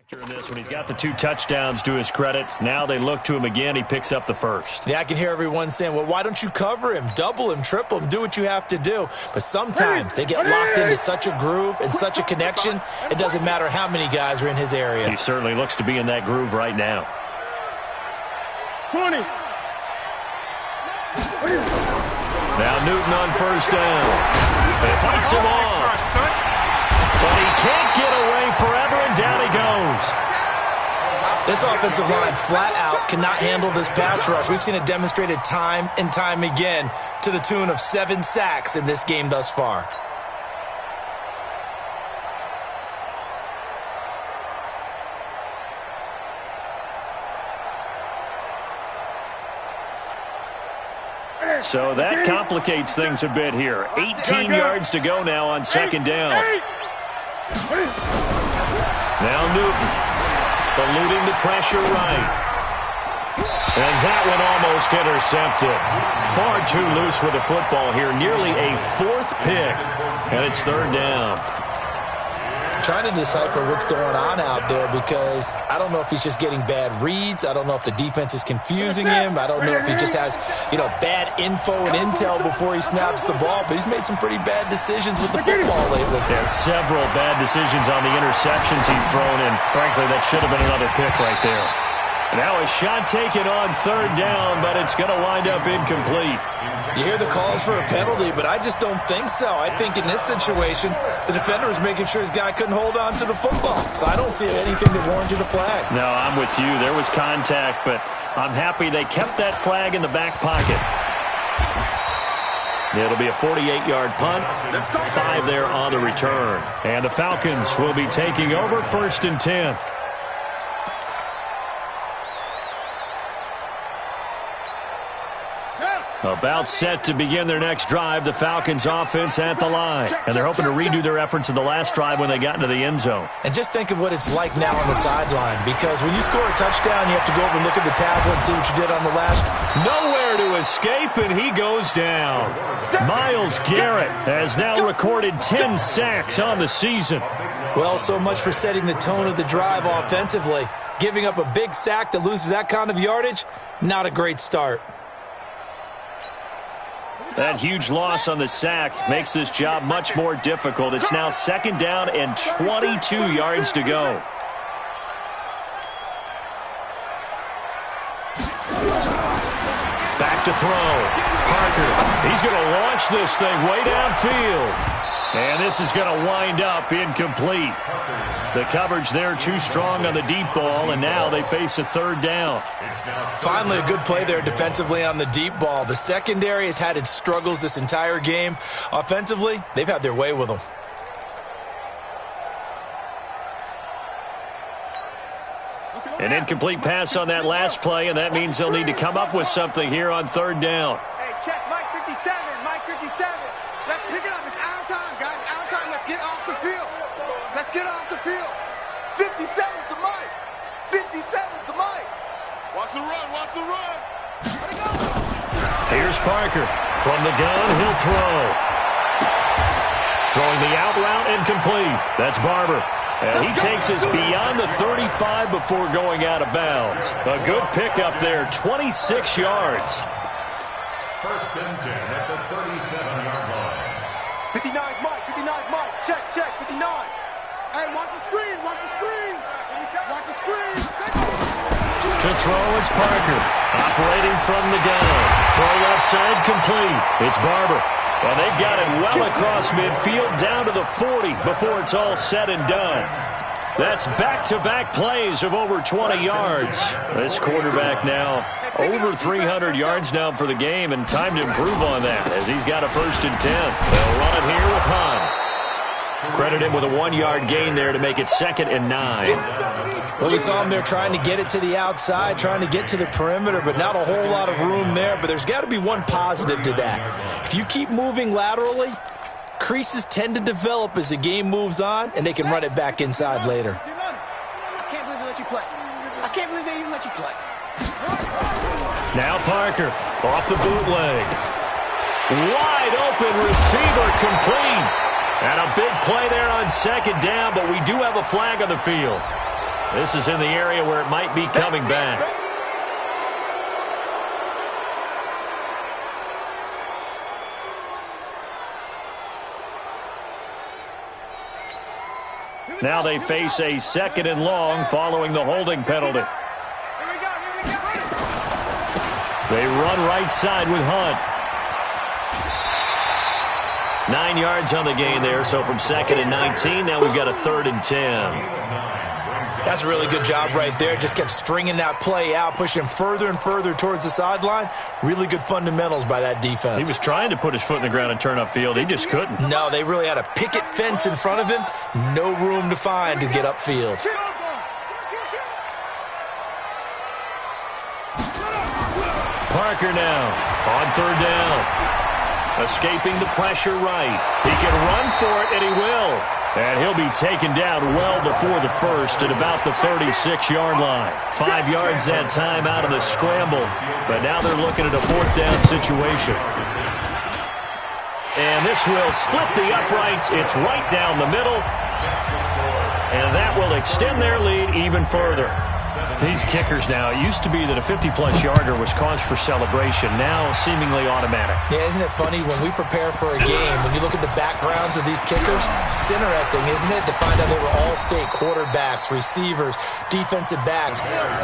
In this one, he's got the 2 touchdowns to his credit. Now they look to him again. He picks up the 1st. Yeah, I can hear everyone saying, well, why don't you cover him, double him, triple him, do what you have to do. But sometimes they get locked into such a groove and such a connection, it doesn't matter how many guys are in his area. He certainly looks to be in that groove right now. 20. Now Newton on first down. He fights him off. But he can't get away forever, and down he goes. This offensive line flat out cannot handle this pass rush. We've seen it demonstrated time and time again to the tune of 7 sacks in this game thus far. So that complicates things a bit here. 18 yards to go now on second down. Now Newton eluding the pressure right. And that one almost intercepted. Far too loose with the football here. Nearly a 4th pick. And it's third down. Trying to decipher what's going on out there because I don't know if he's just getting bad reads. I don't know if the defense is confusing him. I don't know if he just has, bad info and intel before he snaps the ball. But he's made some pretty bad decisions with the football lately. Yeah, several bad decisions on the interceptions he's thrown in. Frankly, that should have been another pick right there. Now a shot taken on third down, but it's going to wind up incomplete. You hear the calls for a penalty, but I just don't think so. I think in this situation, the defender was making sure his guy couldn't hold on to the football. So I don't see anything that warranted a flag. No, I'm with you. There was contact, but I'm happy they kept that flag in the back pocket. It'll be a 48-yard punt, 5 there on the return. And the Falcons will be taking over first and 10. About set to begin their next drive, the Falcons offense at the line. And they're hoping to redo their efforts in the last drive when they got into the end zone. And just think of what it's like now on the sideline, because when you score a touchdown, you have to go over and look at the tablet and see what you did on the last. Nowhere to escape, and he goes down. Myles Garrett has now recorded 10 sacks on the season. Well, so much for setting the tone of the drive offensively. Giving up a big sack that loses that kind of yardage, not a great start. That huge loss on the sack makes this job much more difficult. It's now second down and 22 yards to go. Back to throw. Parker, he's going to launch this thing way downfield. And this is going to wind up incomplete. The coverage there too strong on the deep ball, and now they face a third down. Finally, a good play there defensively on the deep ball. The secondary has had its struggles this entire game. Offensively, they've had their way with them. An incomplete pass on that last play, and that means they'll need to come up with something here on third down. Hey, check Mike 57, Mike 57. Let's pick it up. It's our time, guys. Our time. Let's get off the field. Let's get off the field. 57's the mic. 57's the mic. Watch the run. Watch the run. Let it go. Here's Parker. From the gun, he'll throw. Throwing the out route incomplete. That's Barber. And he takes us beyond the 35 before going out of bounds. A good pickup there, 26 yards. First and 10 at the 37-yard line. 59 Mike, 59 Mike. Check, 59. Hey, watch the screen. Watch the screen. Watch the screen. To throw is Parker. Operating from the gun. Throw left side complete. It's Barber. And they've got it well across midfield down to the 40 before it's all said and done. That's back-to-back plays of over 20 yards. This quarterback now over 300 yards now for the game, and time to improve on that as he's got a first and 10. They'll run it here with Hunt. Credit him with a 1-yard gain there to make it second and 9. Well, we saw him there trying to get it to the outside, trying to get to the perimeter, but not a whole lot of room there. But there's got to be one positive to that. If you keep moving laterally, creases tend to develop as the game moves on, and they can run it back inside later. I can't believe they let you play. I can't believe they even let you play. Now Parker off the bootleg. Wide open receiver complete. And a big play there on second down, but we do have a flag on the field. This is in the area where it might be coming back. Now they face a second and long following the holding penalty. They run right side with Hunt. 9 yards on the gain there, so from 2nd and 19, now we've got a 3rd and 10. That's a really good job right there. Just kept stringing that play out, pushing further and further towards the sideline. Really good fundamentals by that defense. He was trying to put his foot in the ground and turn upfield. He just couldn't. No, they really had a picket fence in front of him. No room to find to get upfield. Parker now on 3rd down. Escaping the pressure right. He can run for it, and he will. And he'll be taken down well before the first at about the 36-yard line. 5 yards that time out of the scramble. But now they're looking at a 4th down situation. And this will split the uprights. It's right down the middle. And that will extend their lead even further. These kickers now, it used to be that a 50-plus yarder was cause for celebration. Now seemingly automatic. Yeah, isn't it funny when we prepare for a game, when you look at the backgrounds of these kickers, it's interesting, isn't it, to find out they were all-state quarterbacks, receivers, defensive backs,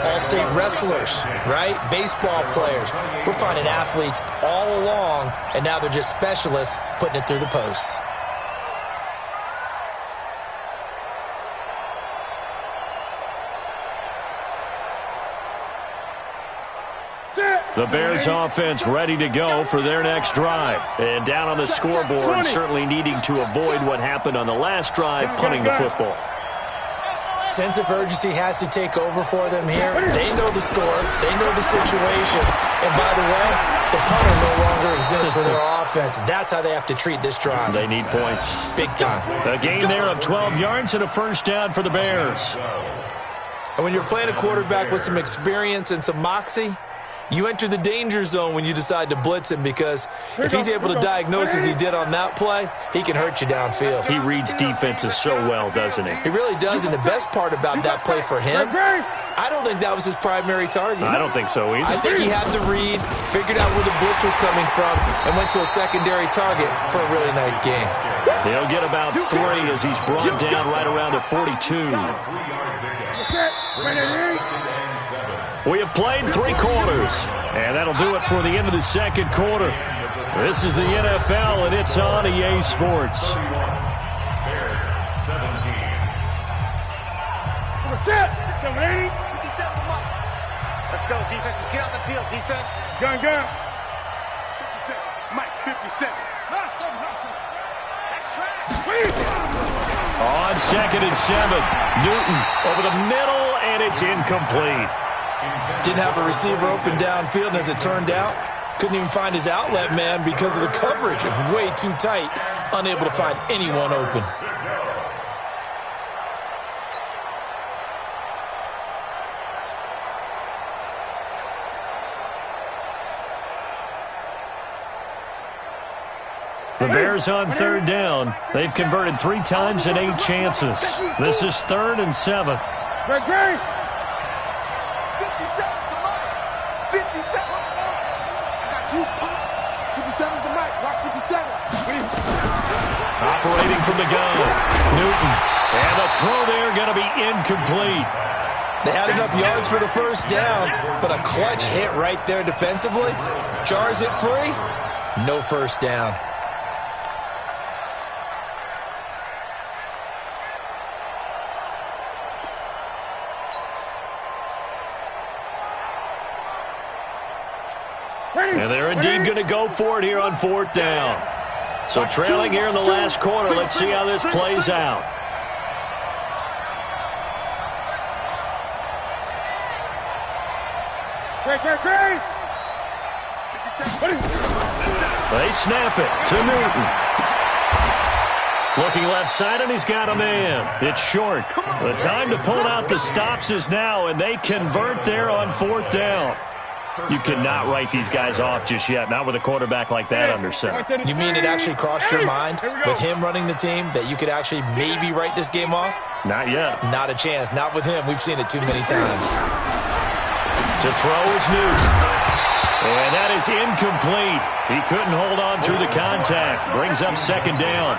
all-state wrestlers, right? Baseball players. We're finding athletes all along, and now they're just specialists putting it through the posts. The Bears offense ready to go for their next drive. And down on the scoreboard, certainly needing to avoid what happened on the last drive, punting the football. Sense of urgency has to take over for them here. They know the score. They know the situation. And by the way, the punter no longer exists for their offense. That's how they have to treat this drive. They need points. Big time. A gain there of 12 yards and a 1st down for the Bears. And when you're playing a quarterback with some experience and some moxie, you enter the danger zone when you decide to blitz him, because if he's able to diagnose as he did on that play, he can hurt you downfield. He reads defenses so well, doesn't he? He really does, and the best part about that play for him, I don't think that was his primary target. I don't think so either. I think he had the read, figured out where the blitz was coming from, and went to a secondary target for a really nice game. He'll get about 3 as he's brought down right around the 42. We have played 3 quarters, and that'll do it for the end of the 2nd quarter. This is the NFL, and it's on EA Sports. Let's go, defense. Let's get out the field, defense. Gun. 57. Mike, 57. That's trash. On 2nd and 7, Newton over the middle, and it's incomplete. Didn't have a receiver open downfield, and as it turned out, couldn't even find his outlet man because of the coverage. It was way too tight, unable to find anyone open. The Bears on 3rd down. They've converted 3 times in 8 chances. This is 3rd and 7. Great. 57 to Mike. 57. I got you. 57's the Mike. Rock 57. Operating from the gun, Newton. And the throw there going to be incomplete. They had enough yards for the 1st down, but a clutch hit right there defensively. Jars it free. No 1st down. And they're indeed going to go for it here on 4th down. So trailing here in the last quarter. Let's see how this plays out. Great. They snap it to Newton. Looking left side, and he's got a man. It's short. The time to pull out the stops is now, and they convert there on 4th down. You cannot write these guys off just yet, not with a quarterback like that under center. You mean it actually crossed your mind with him running the team that you could actually maybe write this game off? Not yet. Not a chance. Not with him. We've seen it too many times. To throw is Newton. And that is incomplete. He couldn't hold on through the contact. Brings up 2nd down.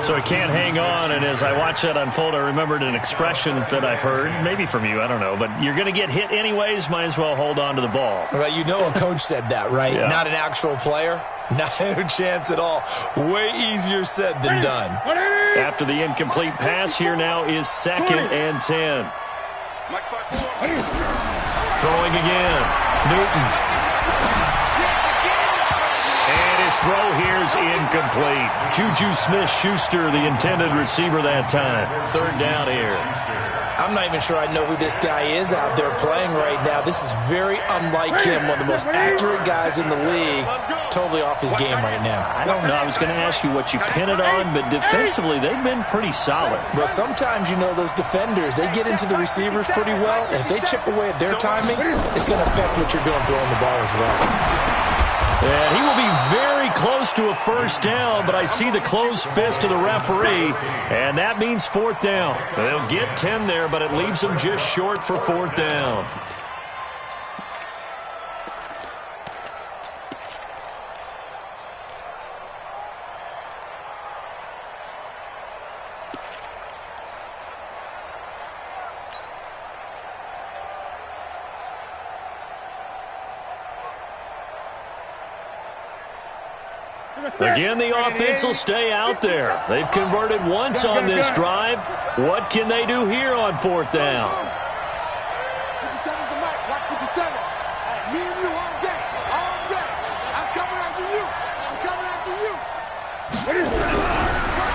So he can't hang on, and as I watched that unfold, I remembered an expression that I've heard, maybe from you, I don't know, but you're going to get hit anyways, might as well hold on to the ball. Well, you know a coach said that, right? Yeah. Not an actual player. No chance at all. Way easier said than done. After the incomplete pass, here now is 2nd and 10. Throwing again. Newton. And his throw here is incomplete. Juju Smith-Schuster, the intended receiver that time. 3rd down here. I'm not even sure I know who this guy is out there playing right now. This is very unlike him, one of the most accurate guys in the league. Totally off his game right now. I don't know. I was going to ask you what you pin it on, but defensively, they've been pretty solid. Well, sometimes, you know, those defenders, they get into the receivers pretty well, and if they chip away at their timing, it's going to affect what you're doing throwing the ball as well. And he will be very close to a 1st down, but I see the closed fist of the referee, and that means 4th down. They'll get 10 there, but it leaves them just short for 4th down. Again, the offense will stay out there. They've converted once on this drive. What can they do here on 4th down? 57's the mic. Watch 57. Me and you all day. All day. I'm coming after you. I'm coming after you.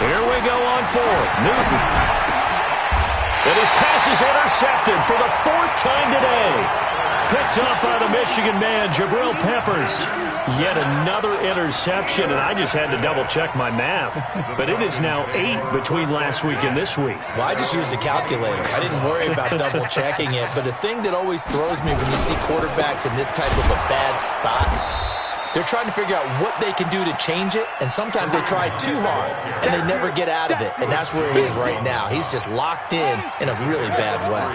Here we go on 4th. Newton. And his pass is intercepted for the 4th time today. Picked up by the Michigan man, Jabril Peppers. Yet another interception, and I just had to double-check my math. But it is now 8 between last week and this week. Well, I just used a calculator. I didn't worry about double-checking it. But the thing that always throws me when you see quarterbacks in this type of a bad spot, they're trying to figure out what they can do to change it, and sometimes they try too hard, and they never get out of it. And that's where he is right now. He's just locked in a really bad way.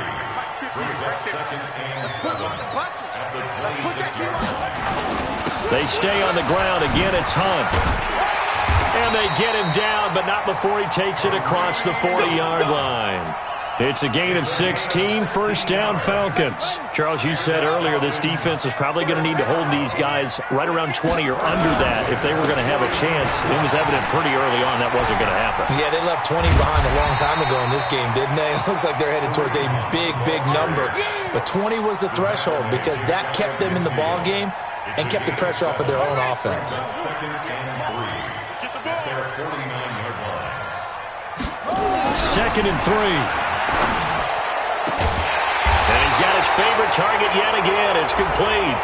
They stay on the ground. Again, it's Hunt. And they get him down, but not before he takes it across the 40-yard line. It's a gain of 16, 1st down Falcons. Charles, you said earlier this defense is probably going to need to hold these guys right around 20 or under that if they were going to have a chance. It was evident pretty early on that wasn't going to happen. Yeah, they left 20 behind a long time ago in this game, didn't they? It looks like they're headed towards a big, big number. But 20 was the threshold because that kept them in the ball game and kept the pressure off of their own offense. 2nd and 3 at their 49-yard line. 2nd and 3. And he's got his favorite target yet again. It's complete.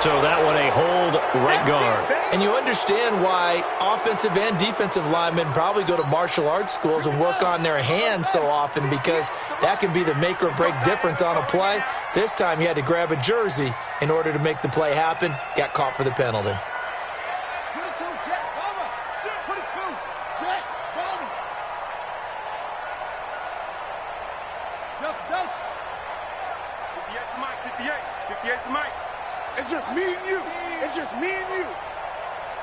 So that one a hold right guard. And you understand why offensive and defensive linemen probably go to martial arts schools and work on their hands so often, because that can be the make or break difference on a play. This time he had to grab a jersey in order to make the play happen. Got caught for the penalty. 22, Jet, Bama. 22, Jet, Bama. Delta, Delta. 58 to Mike, 58. 58 to Mike. It's just me and you. It's just me and you.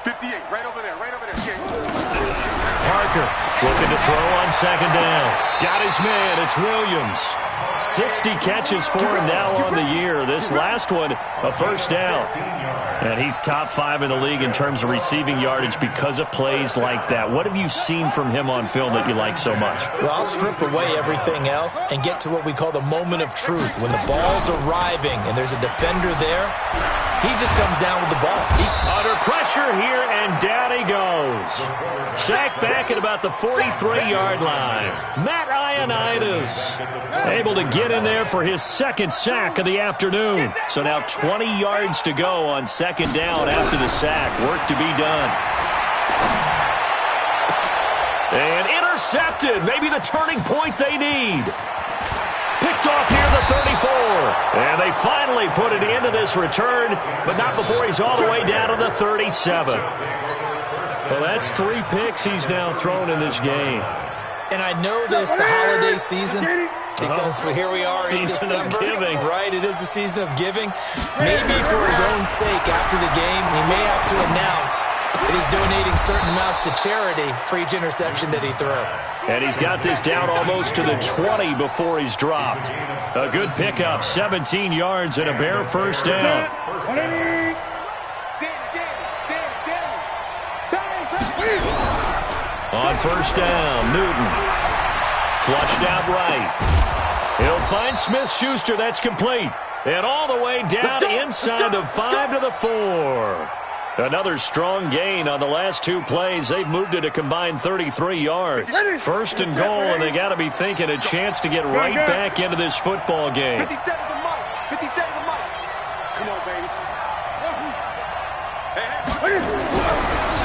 58, right over there, right over there. Parker looking to throw on 2nd down. Got his man. It's Williams. 60 catches for him now on the year. This last one, a 1st down. And he's top 5 in the league in terms of receiving yardage because of plays like that. What have you seen from him on film that you like so much? Well, I'll strip away everything else and get to what we call the moment of truth. When the ball's arriving and there's a defender there, he just comes down with the ball. Under pressure here, and down he goes. Sacked back at about the 43-yard line. Matt Ioannidis able to get in there for his 2nd sack of the afternoon. So now 20 yards to go on 2nd down after the sack. Work to be done. And intercepted. Maybe the turning point they need. Picked off here the 34. And they finally put it into this return, but not before he's all the way down to the 37. Well, that's 3 picks he's now thrown in this game. And I know this, the holiday season, because here we are in December. Of giving. Right, it is the season of giving. Maybe for his own sake after the game, he may have to announce that he's donating certain amounts to charity for each interception that he threw. And he's got this down almost to the 20 before he's dropped. A good pickup, 17 yards and a bare 1st down. On first down, Newton. Flushed out right. He'll find Smith-Schuster. That's complete. And all the way down inside the 5 to the 4. Another strong gain on the last 2 plays. They've moved it a combined 33 yards. First and goal, and they got to be thinking a chance to get right back into this football game. 57 to Mike. 57 to Mike. Come on, baby.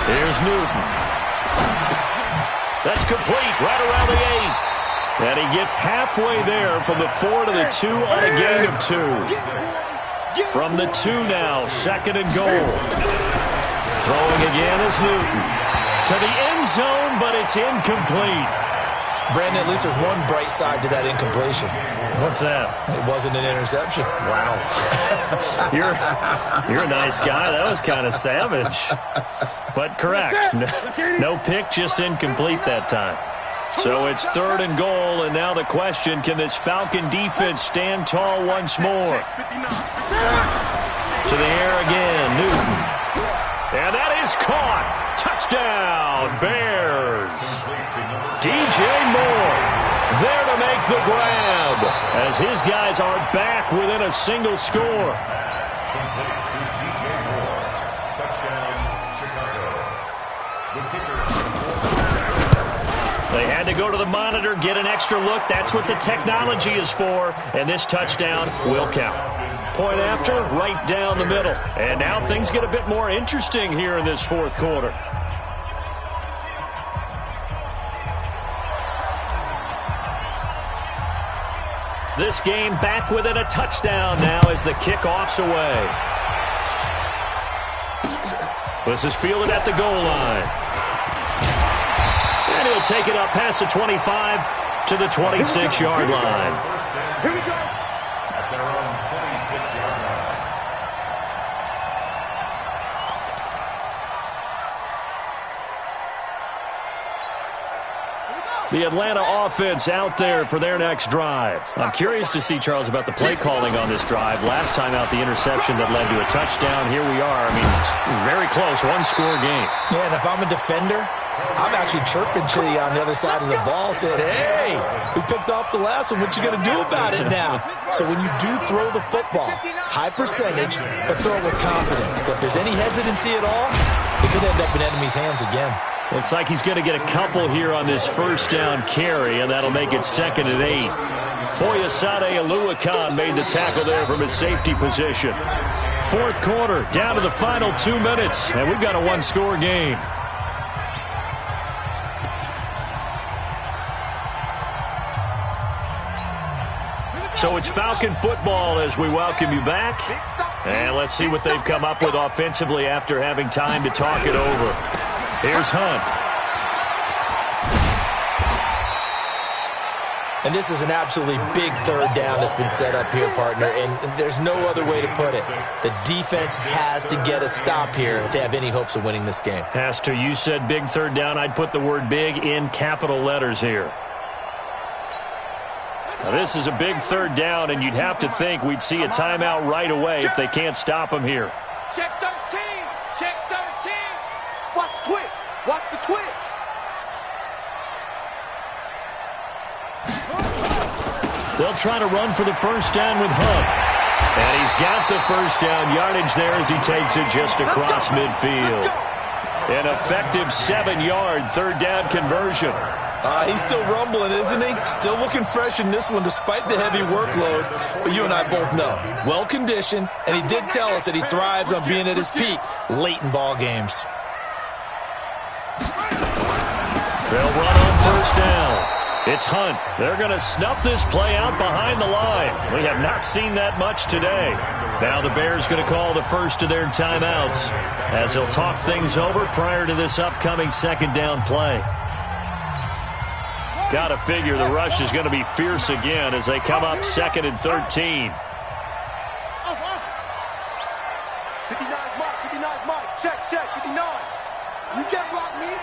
Here's Newton. That's complete right around the 8. And he gets halfway there from the 4 to the 2 on a gain of 2. From the 2 now, second and goal. Throwing again is Newton. To the end zone, but it's incomplete. Brandon, at least there's one bright side to that incompletion. What's that? It wasn't an interception. Wow. You're a nice guy. That was kind of savage. But correct. No pick, just incomplete that time. So it's third and goal, and now the question, can this Falcon defense stand tall once more? To the air again, Newton. And that is caught. Touchdown, Bears. DJ Moore there to make the grab as his guys are back within a single score. They had to go to the monitor, get an extra look. That's what the technology is for, and this touchdown will count. Point after, right down the middle. And now things get a bit more interesting here in this fourth quarter. This game back within a touchdown now as the kickoff's away. This is fielded at the goal line. And he'll take it up past the 25 to the 26-yard line. Here we go. At their own 26-yard line. The Atlanta offense out there for their next drive. I'm curious to see, Charles, about the play calling on this drive. Last time out, the interception that led to a touchdown. Here we are. I mean, very close, one-score game. Yeah, and if I'm a defender, I'm actually chirping to you on the other side of the ball, saying, hey, we picked off the last one. What you going to do about it now? So when you do throw the football, high percentage, but throw it with confidence. Because if there's any hesitancy at all, it could end up in enemy's hands again. Looks like he's going to get a couple here on this first down carry, and that'll make it second and 8. Foyesade Oluwakan made the tackle there from his safety position. Fourth quarter, down to the final 2 minutes, and we've got a one-score game. So it's Falcon football as we welcome you back. And let's see what they've come up with offensively after having time to talk it over. Here's Hunt. And this is an absolutely big third down that's been set up here, partner, and there's no other way to put it. The defense has to get a stop here if they have any hopes of winning this game. Has to. You said big third down. I'd put the word big in capital letters here. Now, this is a big third down, and you'd have to think we'd see a timeout right away if they can't stop him here. Check 13. Check 13. Watch the twitch. Watch the twitch. They'll try to run for the first down with Hunt. And he's got the first down yardage there as he takes it just across midfield. An effective 7-yard third down conversion. He's still rumbling, isn't he? Still looking fresh in this one despite the heavy workload. But you and I both know, well-conditioned, and he did tell us that he thrives on being at his peak late in ball games. They'll run on first down. It's Hunt. They're going to snuff this play out behind the line. We have not seen that much today. Now the Bears going to call the first of their timeouts as they'll talk things over prior to this upcoming second down play. Got to figure the rush is going to be fierce again as they come up second and 13. 59's Mike. 59's Mike. Check, check. 59. You can't block me.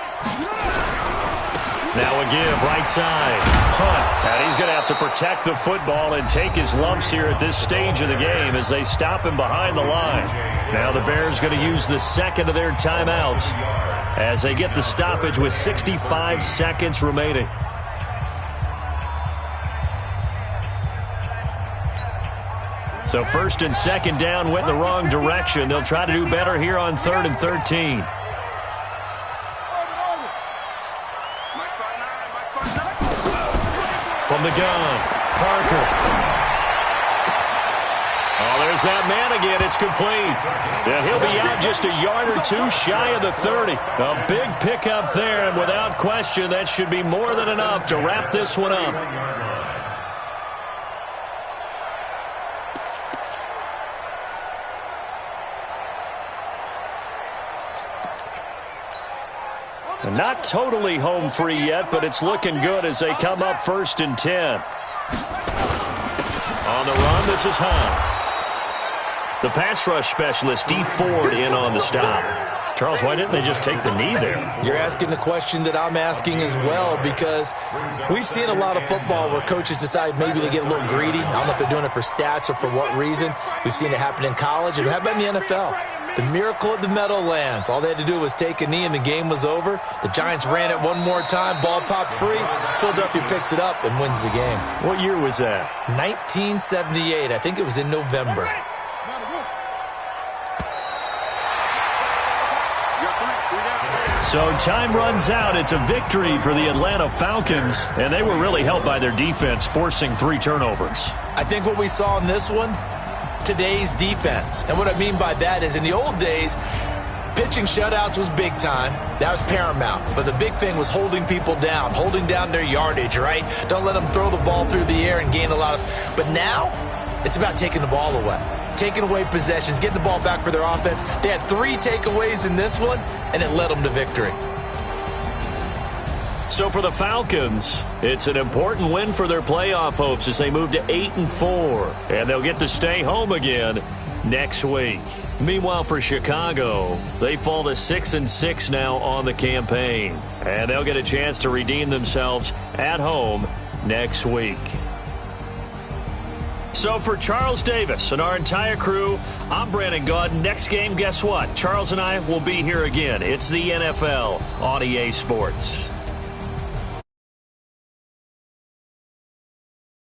Now a give, right side. Hunt. And he's going to have to protect the football and take his lumps here at this stage of the game as they stop him behind the line. Now the Bears going to use the second of their timeouts as they get the stoppage with 65 seconds remaining. So first and second down went in the wrong direction. They'll try to do better here on 3rd and 13. From the gun, Parker. Oh, there's that man again. It's complete. And he'll be out just a yard or two shy of the 30. A big pickup there, and without question, that should be more than enough to wrap this one up. Not totally home free yet, but it's looking good as they come up 1st and 10. On the run, this is Hunt. The pass rush specialist, D. Ford, in on the stop. Charles, why didn't they just take the knee there? You're asking the question that I'm asking as well, because we've seen a lot of football where coaches decide maybe they get a little greedy. I don't know if they're doing it for stats or for what reason. We've seen it happen in college. And how about in the NFL? The miracle at the Meadowlands. All they had to do was take a knee and the game was over. The Giants ran it one more time. Ball popped free. Philadelphia picks it up and wins the game. What year was that? 1978. I think it was in November. So time runs out. It's a victory for the Atlanta Falcons, and they were really helped by their defense, forcing 3 turnovers. I think what we saw in this one, today's defense. And what I mean by that is in the old days, pitching shutouts was big time. That was paramount. But the big thing was holding people down, holding down their yardage, right? Don't let them throw the ball through the air and gain a lot of. But now, it's about taking the ball away. Taking away possessions, getting the ball back for their offense. They had 3 takeaways in this one, and it led them to victory. So for the Falcons, it's an important win for their playoff hopes as they move to 8-4, and they'll get to stay home again next week. Meanwhile, for Chicago, they fall to 6-6 now on the campaign, and they'll get a chance to redeem themselves at home next week. So for Charles Davis and our entire crew, I'm Brandon Gaud. Next game, guess what? Charles and I will be here again. It's the NFL on EA Sports.